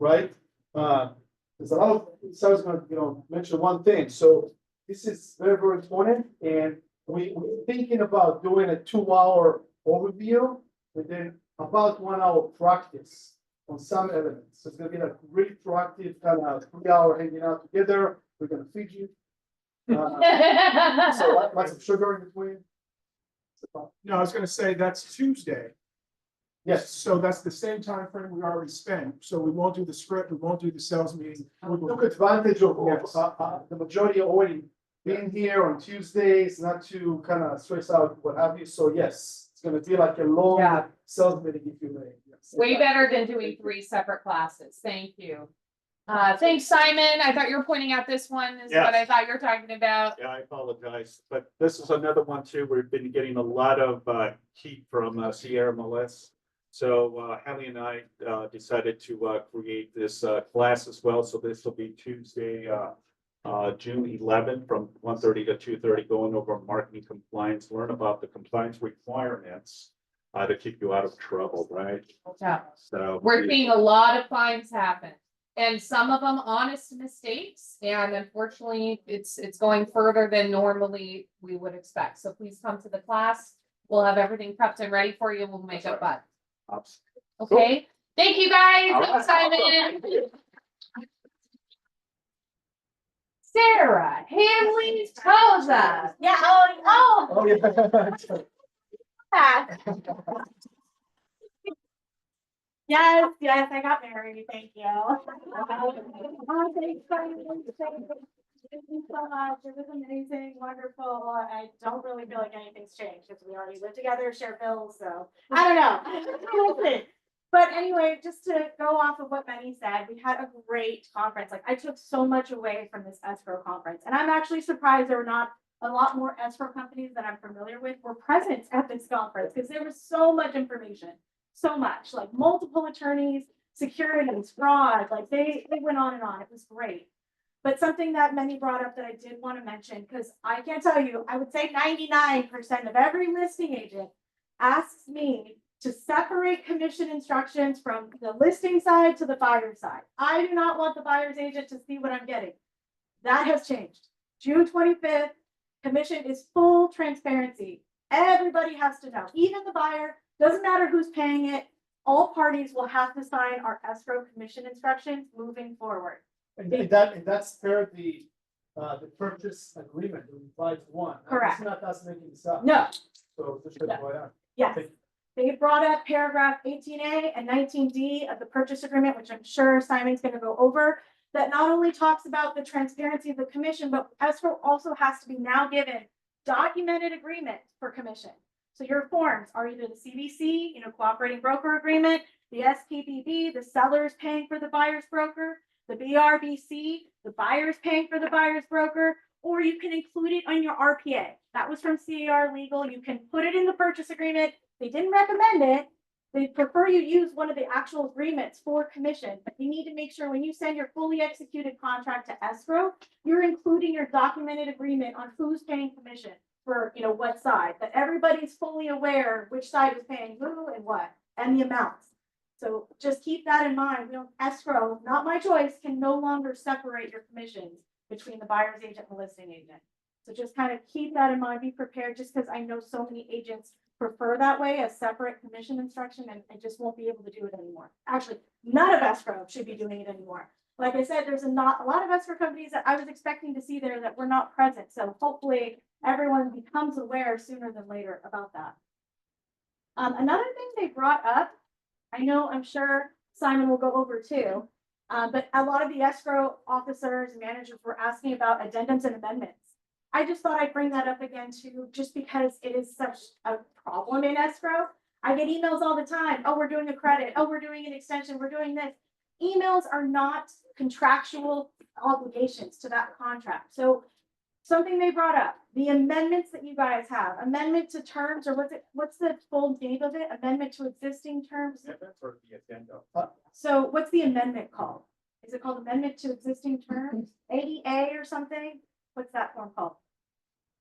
right? There's a lot of, so I was gonna mention one thing. So this is very, very important, and we're thinking about doing a 2-hour overview and then about 1 hour practice on some elements. So it's gonna be like really proactive, kind of 3-hour hanging out together. We're gonna feed you. So like some sugar in between. No, I was gonna say that's Tuesday. Yes, So that's the same time frame we already spent. So we won't do the script, we won't do the sales meeting. we took advantage of Yes. the majority already being here on Tuesdays, not to kind of stress out what have you. So yes, it's gonna be like a long Yeah. sales meeting if you may. Yes. Way better than doing 3 separate classes. Thank you. Thanks, Simon. I thought you were pointing out this one is what I Yes. thought you were talking about. Yeah, I apologize, but this is another one too. We've been getting a lot of heat from Sierra Molest. So Halley and I decided to create this class as well. So this will be Tuesday, June 11th from 1:30 to 2:30, going over marketing compliance, learn about the compliance requirements to keep you out of trouble, right? Yeah. So We're seeing a lot of fines happen, and some of them honest mistakes, and unfortunately, it's going further than normally we would expect. So please come to the class. We'll have everything prepped and ready for you. We'll make up fun. Okay? Thank you, guys. All right. Thanks, Simon. Sarah, Hanley Toza. Yeah, oh, Oh, yeah. yes, yes, I got married, thank you. Thank you so much, it was amazing, wonderful, I don't really feel like anything's changed, because we already live together, share bills, so, I don't know. We'll see. But anyway, just to go off of what Benny said, we had a great conference, like, I took so much away from this escrow conference, and I'm actually surprised there were not a lot more escrow companies that I'm familiar with were present at this conference, because there was so much information. So much, like multiple attorneys, securities, fraud, like they went on and on. It was great. But something that many brought up that I did want to mention, because I can't tell you, I would say 99% of every listing agent asks me to separate commission instructions from the listing side to the buyer side. I do not want the buyer's agent to see what I'm getting. That has changed. June 25th, commission is full transparency. Everybody has to know, even the buyer. Doesn't matter who's paying it, all parties will have to sign our escrow commission instructions moving forward. And that's per the purchase agreement, we applied to one. Correct. It's not us making this up. No, So just No. FYI. yes. They brought up paragraph 18A and 19D of the purchase agreement, which I'm sure Simon's gonna go over, that not only talks about the transparency of the commission, but escrow also has to be now given documented agreement for commission. So your forms are either the CBC, cooperating broker agreement, the SPBB, the seller's paying for the buyer's broker, the BRBC, the buyer's paying for the buyer's broker, or you can include it on your RPA. That was from CAR Legal. You can put it in the purchase agreement. They didn't recommend it. They prefer you use one of the actual agreements for commission, but you need to make sure when you send your fully executed contract to escrow, you're including your documented agreement on who's paying commission for, what side, that everybody's fully aware which side is paying who and what, and the amounts. So just keep that in mind. Escrow, not my choice, can no longer separate your commissions between the buyer's agent and the listing agent. So just kind of keep that in mind, be prepared, just because I know so many agents prefer that way, a separate commission instruction, and I just won't be able to do it anymore. Actually, none of escrow should be doing it anymore. Like I said, there's a lot of escrow companies that I was expecting to see there that were not present. So hopefully everyone becomes aware sooner than later about that. Another thing they brought up, I'm sure Simon will go over too, but a lot of the escrow officers and managers were asking about addendums and amendments. I just thought I'd bring that up again too, just because it is such a problem in escrow. I get emails all the time. Oh, we're doing a credit. Oh, we're doing an extension. We're doing this. Emails are not contractual obligations to that contract. So something they brought up, the amendments that you guys have, amendment to terms, or what's the full name of it? Amendment to existing terms? Yeah, that's sort of the agenda. So what's the amendment called? Is it called amendment to existing terms? AEA or something? What's that form called?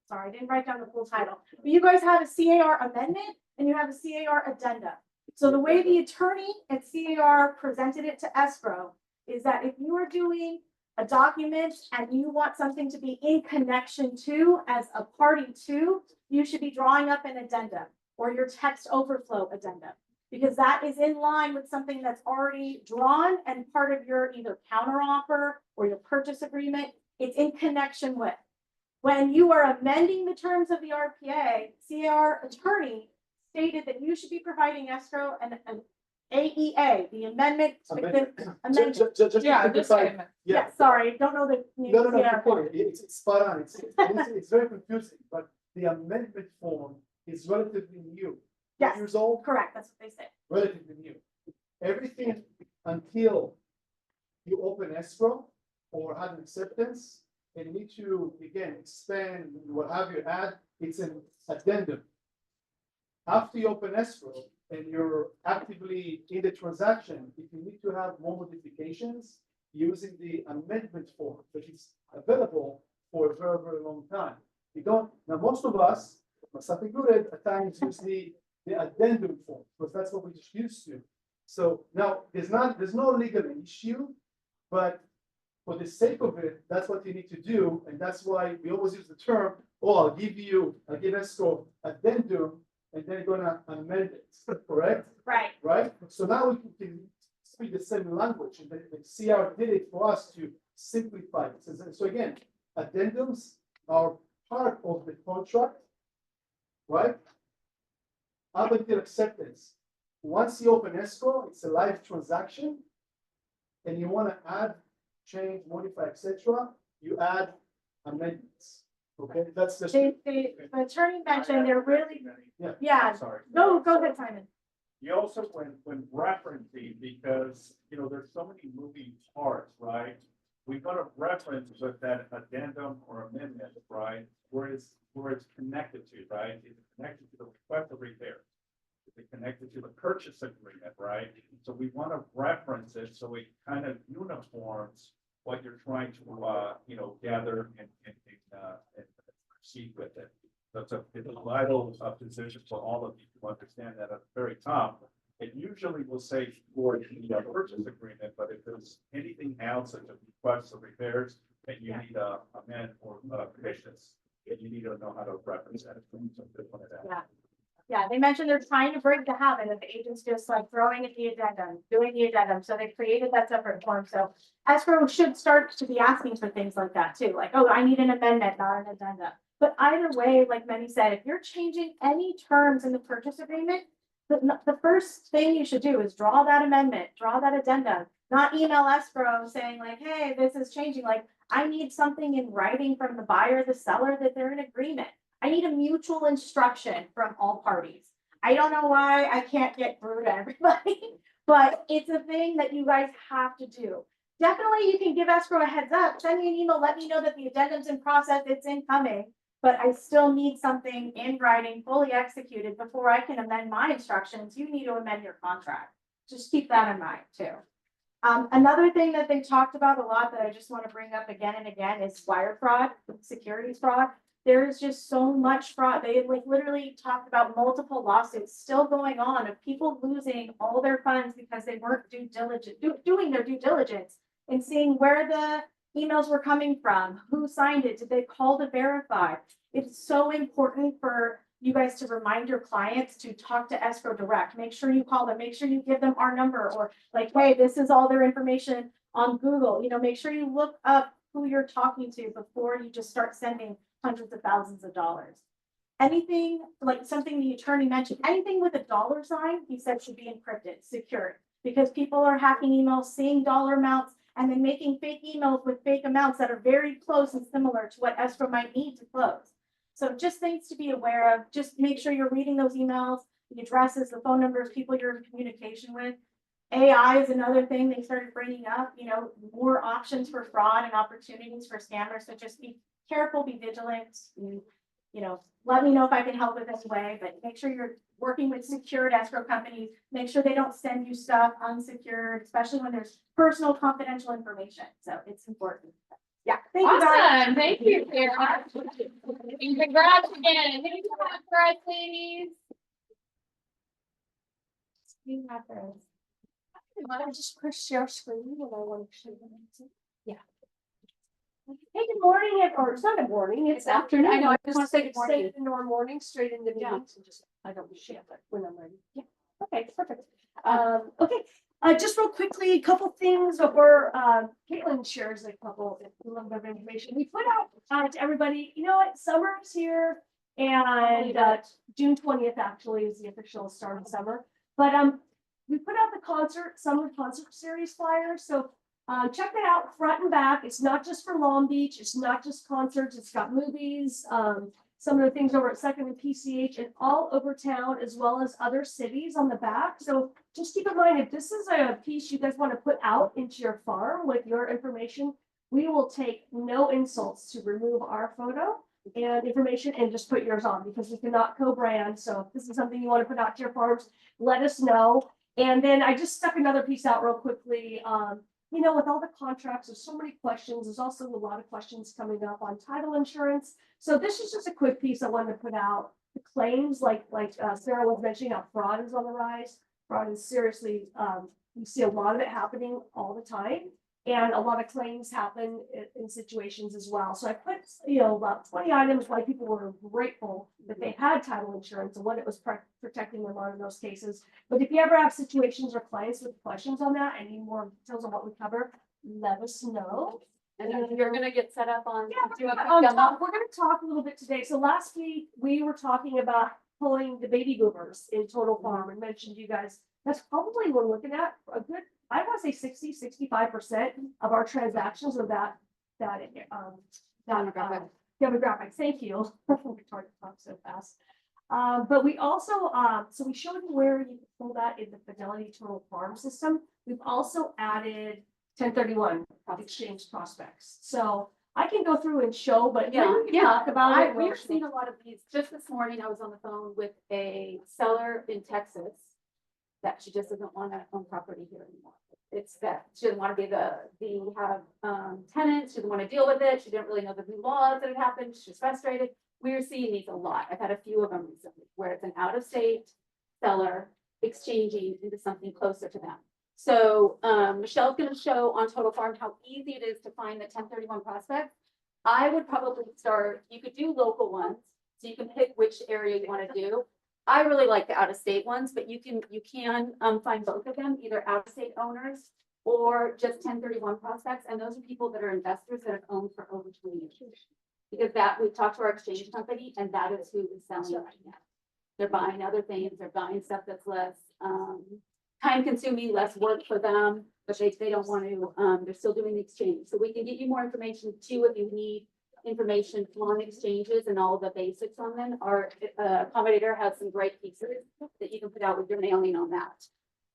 Sorry, I didn't write down the full title. But you guys have a CAR amendment and you have a CAR addenda. So the way the attorney at CAR presented it to escrow is that if you are doing a document and you want something to be in connection to as a party to, you should be drawing up an addenda or your text overflow addenda, because that is in line with something that's already drawn and part of your either counteroffer or your purchase agreement. It's in connection with. When you are amending the terms of the RPA, CAR attorney stated that you should be providing escrow and an AEA, the amendment. Amendment. Just Yeah, to this clarify, statement. Yeah, sorry, don't know the. No, CAR form. it's spot on. It's very confusing, but the amendment form is relatively new. Yes. Years old, Correct, that's what they said. relatively new. Everything until you open escrow or have an acceptance, and you need to, again, expand, what have you, add, it's an addendum. After you open escrow and you're actively in the transaction, if you need to have more modifications, using the amendment form, that is available for a very, very long time. You don't, now most of us, myself included, at times use the addendum form, because that's what we're just used to. So now there's no legal issue, but for the sake of it, that's what you need to do, and that's why we always use the term, oh, I'll give escrow addendum, and then you're gonna amend it, correct? Right. Right? So now we can speak the same language, and the CR did it for us to simplify it. So again, addendums are part of the contract, right? Up until acceptance. Once you open escrow, it's a live transaction. And you want to add, change, modify, etc., you add amendments. Okay, that's the. The attorney mentioned they're really, Yeah. yeah, Sorry. go ahead, Simon. You also, when referencing, because, there's so many moving parts, right? We're gonna reference with that addendum or amendment, right? Where it's connected to, right? Is it connected to the request of repair? Is it connected to the purchase agreement, right? So we want to reference it so it kind of uniforms what you're trying to, gather and proceed with it. So it's a vital position for all of you to understand that at the very top. It usually will say for the purchase agreement, but if there's anything else, such as requests or repairs, that you need to amend or conditions, you need to know how to reference that. So just wanted to add. Yeah, they mentioned they're trying to break the habit of the agents just like throwing in the addendum, doing the addendum. So they created that separate form. So escrow should start to be asking for things like that too. Like, oh, I need an amendment, not an addendum. But either way, like Manny said, if you're changing any terms in the purchase agreement, the first thing you should do is draw that amendment, draw that addendum, not email escrow saying like, hey, this is changing. Like, I need something in writing from the buyer, the seller, that they're in agreement. I need a mutual instruction from all parties. I don't know why I can't get through to everybody, but it's a thing that you guys have to do. Definitely, you can give escrow a heads up, send me an email, let me know that the addendum's in process, it's incoming. But I still need something in writing, fully executed before I can amend my instructions. You need to amend your contract. Just keep that in mind too. Another thing that they talked about a lot that I just want to bring up again and again is wire fraud, securities fraud. There's just so much fraud. They like literally talked about multiple lawsuits still going on of people losing all their funds because they weren't doing their due diligence and seeing where the emails were coming from, who signed it, did they call to verify? It's so important for you guys to remind your clients to talk to escrow direct. Make sure you call them, make sure you give them our number, or like, hey, this is all their information on Google. Make sure you look up who you're talking to before you just start sending hundreds of thousands of dollars. Anything like something the attorney mentioned, anything with a dollar sign, he said should be encrypted, secured, because people are hacking emails, seeing dollar amounts, and then making fake emails with fake amounts that are very close and similar to what escrow might need to close. So just things to be aware of. Just make sure you're reading those emails, the addresses, the phone numbers, people you're in communication with. AI is another thing they started bringing up, more options for fraud and opportunities for scammers. So just be careful, be vigilant, let me know if I can help with this way, but make sure you're working with secured escrow companies. Make sure they don't send you stuff unsecured, especially when there's personal confidential information. So it's important. Yeah. Thank you guys. Awesome, thank you, Sarah. And congrats again. Who do you have for us, ladies? You have those. I just push share screen when I want to show them. Yeah. Hey, good morning, or it's not good morning, it's afternoon. I know, I just wanna say say good morning. ignore morning straight into Yeah. meetings and just, I don't share that when I'm ready. Yeah. Okay, perfect. Okay, just real quickly, a couple things before Caitlin shares a little bit of information. We put out to everybody, you know what, summer's here, and June 20th actually is the official start of summer. But we put out the summer concert series flyer, so check that out front and back. It's not just for Long Beach. It's not just concerts. It's got movies, some of the things over at Second and PCH and all over town, as well as other cities on the back. So just keep in mind, if this is a piece you guys want to put out into your farm with your information, we will take no insults to remove our photo and information and just put yours on, because we cannot co-brand. So if this is something you want to put out to your farms, let us know. And then I just stuck another piece out real quickly. With all the contracts, there's so many questions. There's also a lot of questions coming up on title insurance. So this is just a quick piece I wanted to put out. The claims, like Sarah was mentioning, how fraud is on the rise. Fraud is seriously, you see a lot of it happening all the time. And a lot of claims happen in situations as well. So I put, about 20 items why people were grateful that they had title insurance and what it was protecting them on in those cases. But if you ever have situations or clients with questions on that and need more details on what we cover, let us know. And then you're gonna get set up on. Yeah, do a quick we're demo? gonna talk a little bit today. So last week, we were talking about pulling the baby boomers in total farm and mentioned you guys, that's probably we're looking at a good, I want to say 65% of our transactions of that Demographic. demographic. Thank you. It's hard to talk so fast. But we also, so we showed you where you can pull that in the Fidelity Total Farm system. We've also added 1031 exchange prospects. So I can go through and show, but Yeah, we can talk about it. We've seen a lot of these. Just this morning, I was on the phone with a seller in Texas that she just doesn't want to own property here anymore. It's that she doesn't want to be have tenants, she doesn't want to deal with it. She didn't really know the new laws that had happened. She's frustrated. We're seeing these a lot. I've had a few of them recently where it's an out-of-state seller exchanging into something closer to them. So Michelle's going to show on Total Farm how easy it is to find the 1031 prospects. I would probably start, you could do local ones, so you can pick which area you want to do. I really like the out-of-state ones, but you can find both of them, either out-of-state owners or just 1031 prospects. And those are people that are investors that have owned for over 20 years. Because that, we've talked to our exchange company, and that is who is selling right now. They're buying other things, they're buying stuff that's less time consuming, less work for them, but they don't want to, they're still doing the exchange. So we can get you more information too if you need information on exchanges and all the basics on them. Our accommodator has some great pieces that you can put out with your mailing on that.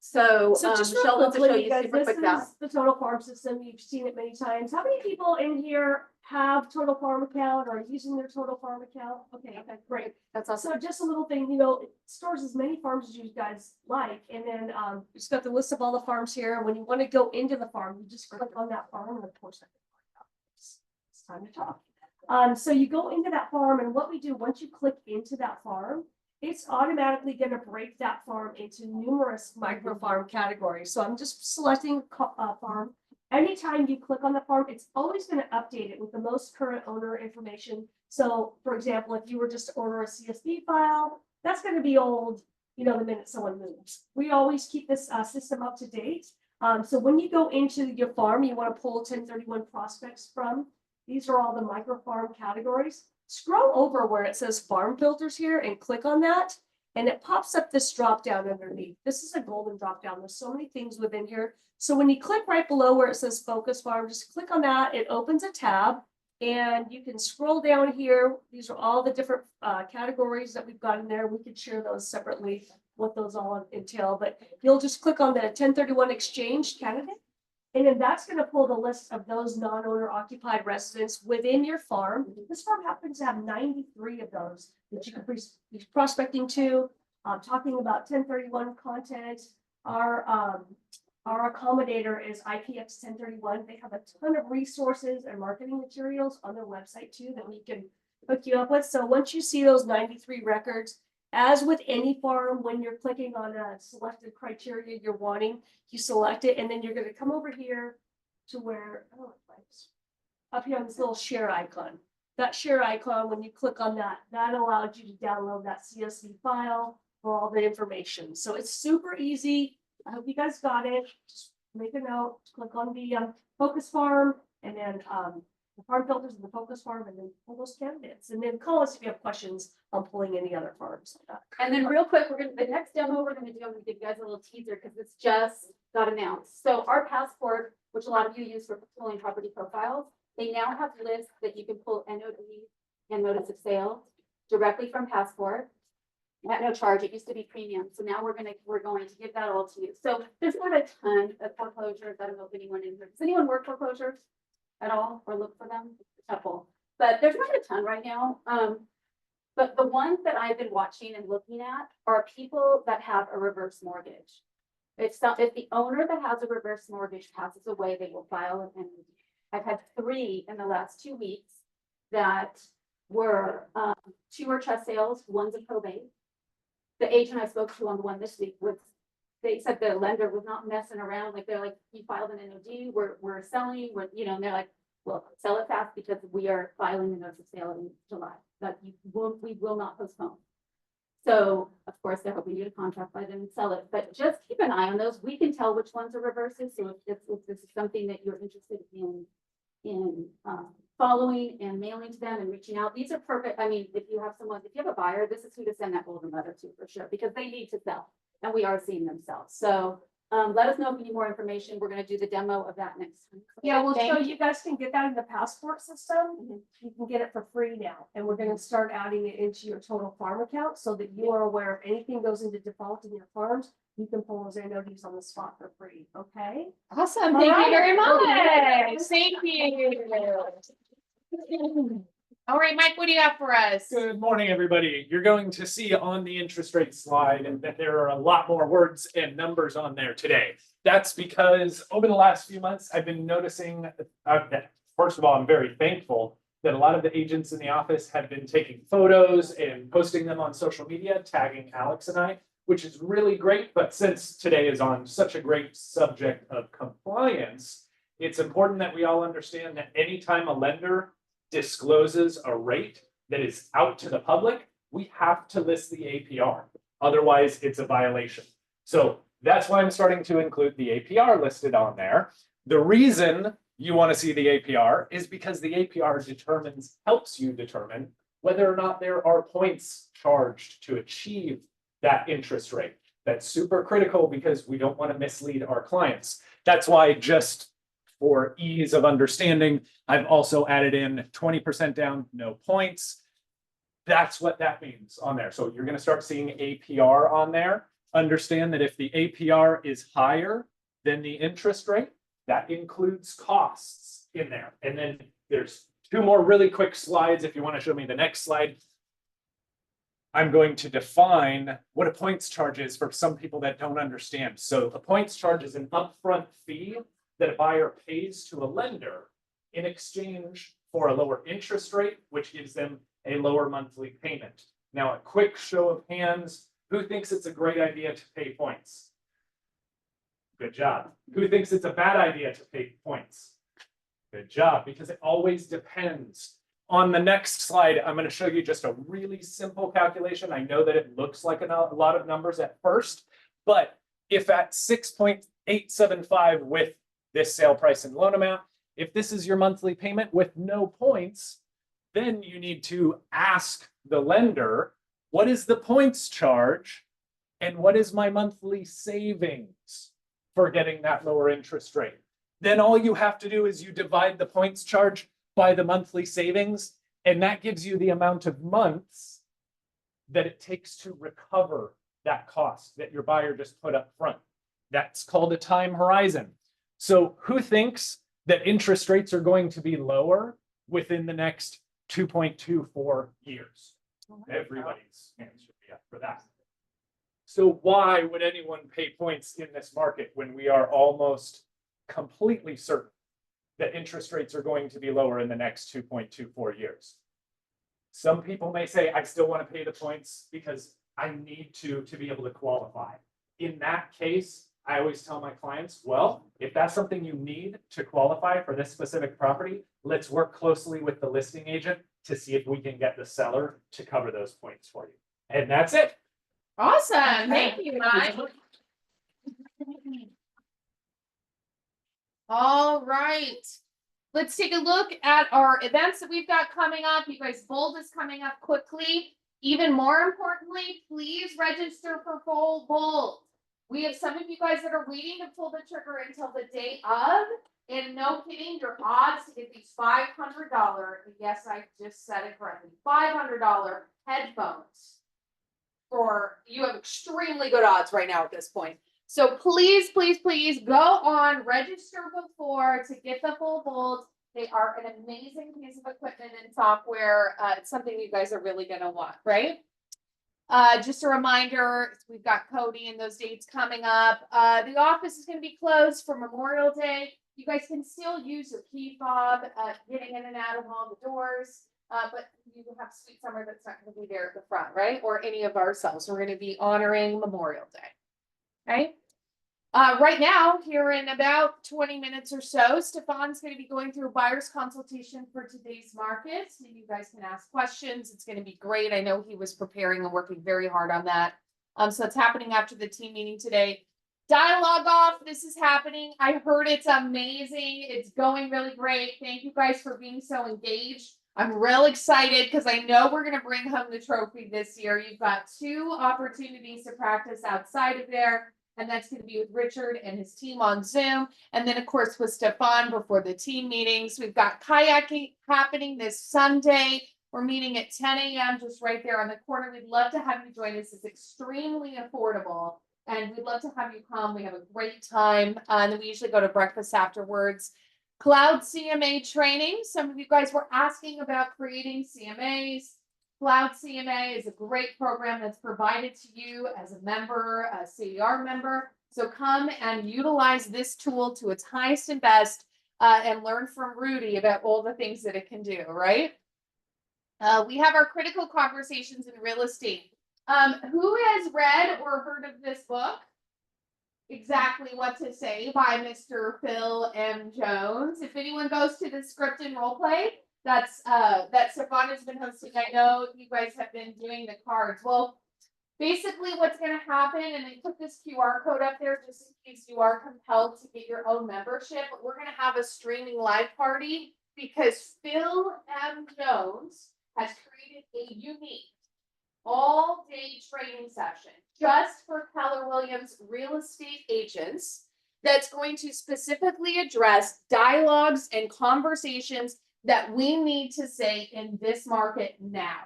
So just Michelle wants to show quickly, you guys, super this quick that. is the total farm system. You've seen it many times. How many people in here have total farm account or are using their total farm account? Okay, great. That's awesome. So just a little thing, you know, it stores as many farms as you guys like, and then it's got the list of all the farms here. When you want to go into the farm, you just click on that farm, and of course, it's time to talk. So you go into that farm, and what we do once you click into that farm, it's automatically going to break that farm into numerous micro farm categories. So I'm just selecting a farm. Anytime you click on the farm, it's always going to update it with the most current owner information. So for example, if you were just to order a CSV file, that's going to be old, you know, the minute someone moves. We always keep this system up to date. So when you go into your farm, you want to pull 1031 prospects from. These are all the micro farm categories. Scroll over where it says farm filters here and click on that. And it pops up this drop down underneath. This is a golden drop down. There's so many things within here. So when you click right below where it says focus farm, just click on that. It opens a tab and you can scroll down here. These are all the different categories that we've got in there. We could share those separately, what those all entail, but you'll just click on the 1031 exchange candidate. And then that's going to pull the list of those non-owner occupied residents within your farm. This farm happens to have 93 of those that you can be prospecting to. Talking about 1031 content, our accommodator is IPX 1031. They have a ton of resources and marketing materials on their website too that we can hook you up with. So once you see those 93 records, as with any farm, when you're clicking on a selected criteria you're wanting, you select it, and then you're going to come over here to where, up here on this little share icon. That share icon, when you click on that, that allows you to download that CSV file for all the information. So it's super easy. I hope you guys got it. Just make a note, click on the focus farm, and then the farm filters in the focus farm, and then pull those candidates, and then call us if you have questions on pulling any other farms. And then real quick, the next demo we're gonna do, I'm gonna give you guys a little teaser because it's just got announced. So our Passport, which a lot of you use for pulling property profiles, they now have lists that you can pull NOD and notice of sale directly from Passport at no charge. It used to be premium. So now we're going to give that all to you. So there's not a ton of foreclosures. I don't know if anyone in here, does anyone work foreclosures at all or look for them? A couple, but there's not a ton right now. But the ones that I've been watching and looking at are people that have a reverse mortgage. If the owner that has a reverse mortgage passes away, they will file an NOD. I've had 3 in the last 2 weeks that were 2 are trust sales, 1's a probate. The agent I spoke to on the one this week they said the lender was not messing around. Like they're like, you filed an NOD, we're selling, and they're like, well, sell it fast because we are filing a notice of sale in July. That we will not postpone. So of course they're hoping you to contract by them and sell it, but just keep an eye on those. We can tell which ones are reverses. So if this is something that you're interested in in, following and mailing to them and reaching out. These are perfect. I mean, if you have a buyer, this is who to send that golden letter to for sure, because they need to sell and we are seeing them sell. So, let us know if you need more information. We're gonna do the demo of that next time. Yeah, we'll Thank show you guys can get that in the passport system. You can get it for free now, and we're gonna start adding it into your total farm account so that you are aware if anything goes into default in your farms, you can pull those annuities on the spot for free, okay? Awesome. All Thank you right. very much. Thank you. All right, Mike, what do you have for us? Good morning, everybody. You're going to see on the interest rate slide and that there are a lot more words and numbers on there today. That's because over the last few months, I've been noticing that, first of all, I'm very thankful that a lot of the agents in the office have been taking photos and posting them on social media, tagging Alex and I, which is really great. But since today is on such a great subject of compliance, it's important that we all understand that anytime a lender discloses a rate that is out to the public, we have to list the APR. Otherwise, it's a violation. So that's why I'm starting to include the APR listed on there. The reason you want to see the APR is because the APR helps you determine whether or not there are points charged to achieve that interest rate. That's super critical because we don't want to mislead our clients. That's why, just for ease of understanding, I've also added in 20% down, no points. That's what that means on there. So you're going to start seeing APR on there. Understand that if the APR is higher than the interest rate, that includes costs in there. And then there's two more really quick slides. If you want to show me the next slide, I'm going to define what a points charge is for some people that don't understand. So a points charge is an upfront fee that a buyer pays to a lender in exchange for a lower interest rate, which gives them a lower monthly payment. Now, a quick show of hands, who thinks it's a great idea to pay points? Good job. Who thinks it's a bad idea to pay points? Good job, because it always depends. On the next slide, I'm going to show you just a really simple calculation. I know that it looks like a lot of numbers at first, but if at 6.875 with this sale price and loan amount, if this is your monthly payment with no points, then you need to ask the lender, what is the points charge and what is my monthly savings for getting that lower interest rate? Then all you have to do is you divide the points charge by the monthly savings, and that gives you the amount of months that it takes to recover that cost that your buyer just put up front. That's called a time horizon. So who thinks that interest rates are going to be lower within the next 2.24 years? Everybody's hands should be up for that. So why would anyone pay points in this market when we are almost completely certain that interest rates are going to be lower in the next 2.24 years? Some people may say, I still want to pay the points because I need to be able to qualify. In that case, I always tell my clients, well, if that's something you need to qualify for this specific property, let's work closely with the listing agent to see if we can get the seller to cover those points for you. And that's it. Awesome. Thank you, Mike. All right. Let's take a look at our events that we've got coming up. You guys, Bold is coming up quickly. Even more importantly, please register for Bold. We have some of you guys that are waiting to pull the trigger until the day of. And no kidding, your odds to get these $500, yes, I just said it correctly, $500 headphones. You have extremely good odds right now at this point. So please, please, please go on, register before to get the full Bold. They are an amazing piece of equipment and software. It's something you guys are really going to want, right? Just a reminder, we've got Cody and those dates coming up. The office is going to be closed for Memorial Day. You guys can still use your key fob, getting in and out of all the doors. But you have Sweet Summer that's not going to be there at the front, right? Or any of ourselves. We're going to be honoring Memorial Day. Okay. Right now, here in about 20 minutes or so, Stefan's going to be going through a buyer's consultation for today's market. So you guys can ask questions. It's going to be great. I know he was preparing and working very hard on that. So it's happening after the team meeting today. Dialogue off, this is happening. I heard it's amazing. It's going really great. Thank you guys for being so engaged. I'm real excited because I know we're gonna bring home the trophy this year. You've got 2 opportunities to practice outside of there. And that's gonna be with Richard and his team on Zoom. And then, of course, with Stefan before the team meetings. We've got kayaking happening this Sunday. We're meeting at 10 a.m. just right there on the corner. We'd love to have you join us. It's extremely affordable. And we'd love to have you come. We have a great time. And then we usually go to breakfast afterwards. Cloud CMA training. Some of you guys were asking about creating CMAs. Cloud CMA is a great program that's provided to you as a member, a CER member. So come and utilize this tool to its highest and best and learn from Rudy about all the things that it can do, right? We have our critical conversations in real estate. Who has read or heard of this book? Exactly What to Say by Mr. Phil M. Jones. If anyone goes to the script and role play, that Stefan has been hosting. I know you guys have been doing the cards. Well, basically what's going to happen, and they put this QR code up there just in case you are compelled to get your own membership, but we're going to have a streaming live party because Phil M. Jones has created a unique all-day training session just for Keller Williams real estate agents that's going to specifically address dialogues and conversations that we need to say in this market now.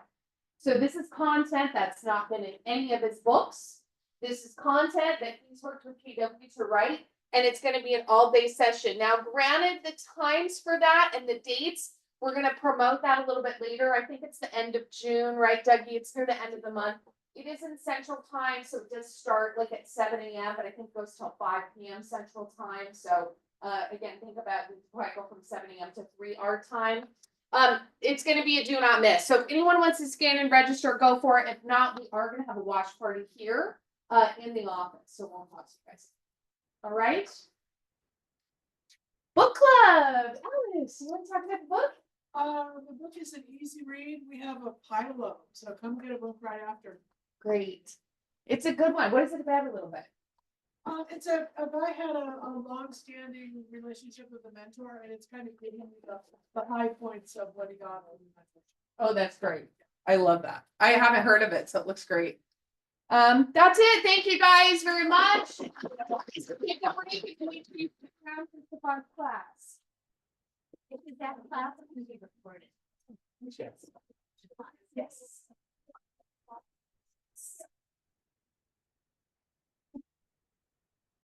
So this is content that's not been in any of his books. This is content that he's worked with KW to write, and it's going to be an all-day session. Now, granted, the times for that and the dates, we're going to promote that a little bit later. I think it's the end of June, right, Dougie? It's near the end of the month. It is in Central Time, so it does start like at 7 a.m., but I think goes till 5 p.m. Central Time. So again, think about we probably go from 7 a.m. to 3 our time. It's going to be a do not miss. So if anyone wants to scan and register, go for it. If not, we are going to have a watch party here in the office. So we'll talk to you guys. All right. Book club. Alice, you want to talk about the book? The book is an easy read. We have a pile of them, so come get a book right after. Great. It's a good one. What is it about a little bit? It's a guy had a long-standing relationship with a mentor, and it's kind of giving me the high points of what he got. Oh, that's great. I love that. I haven't heard of it, so it looks great. That's it. Thank you guys very much. Take a break and we can round for the class. Is that class going to be recorded? Yes. Yes.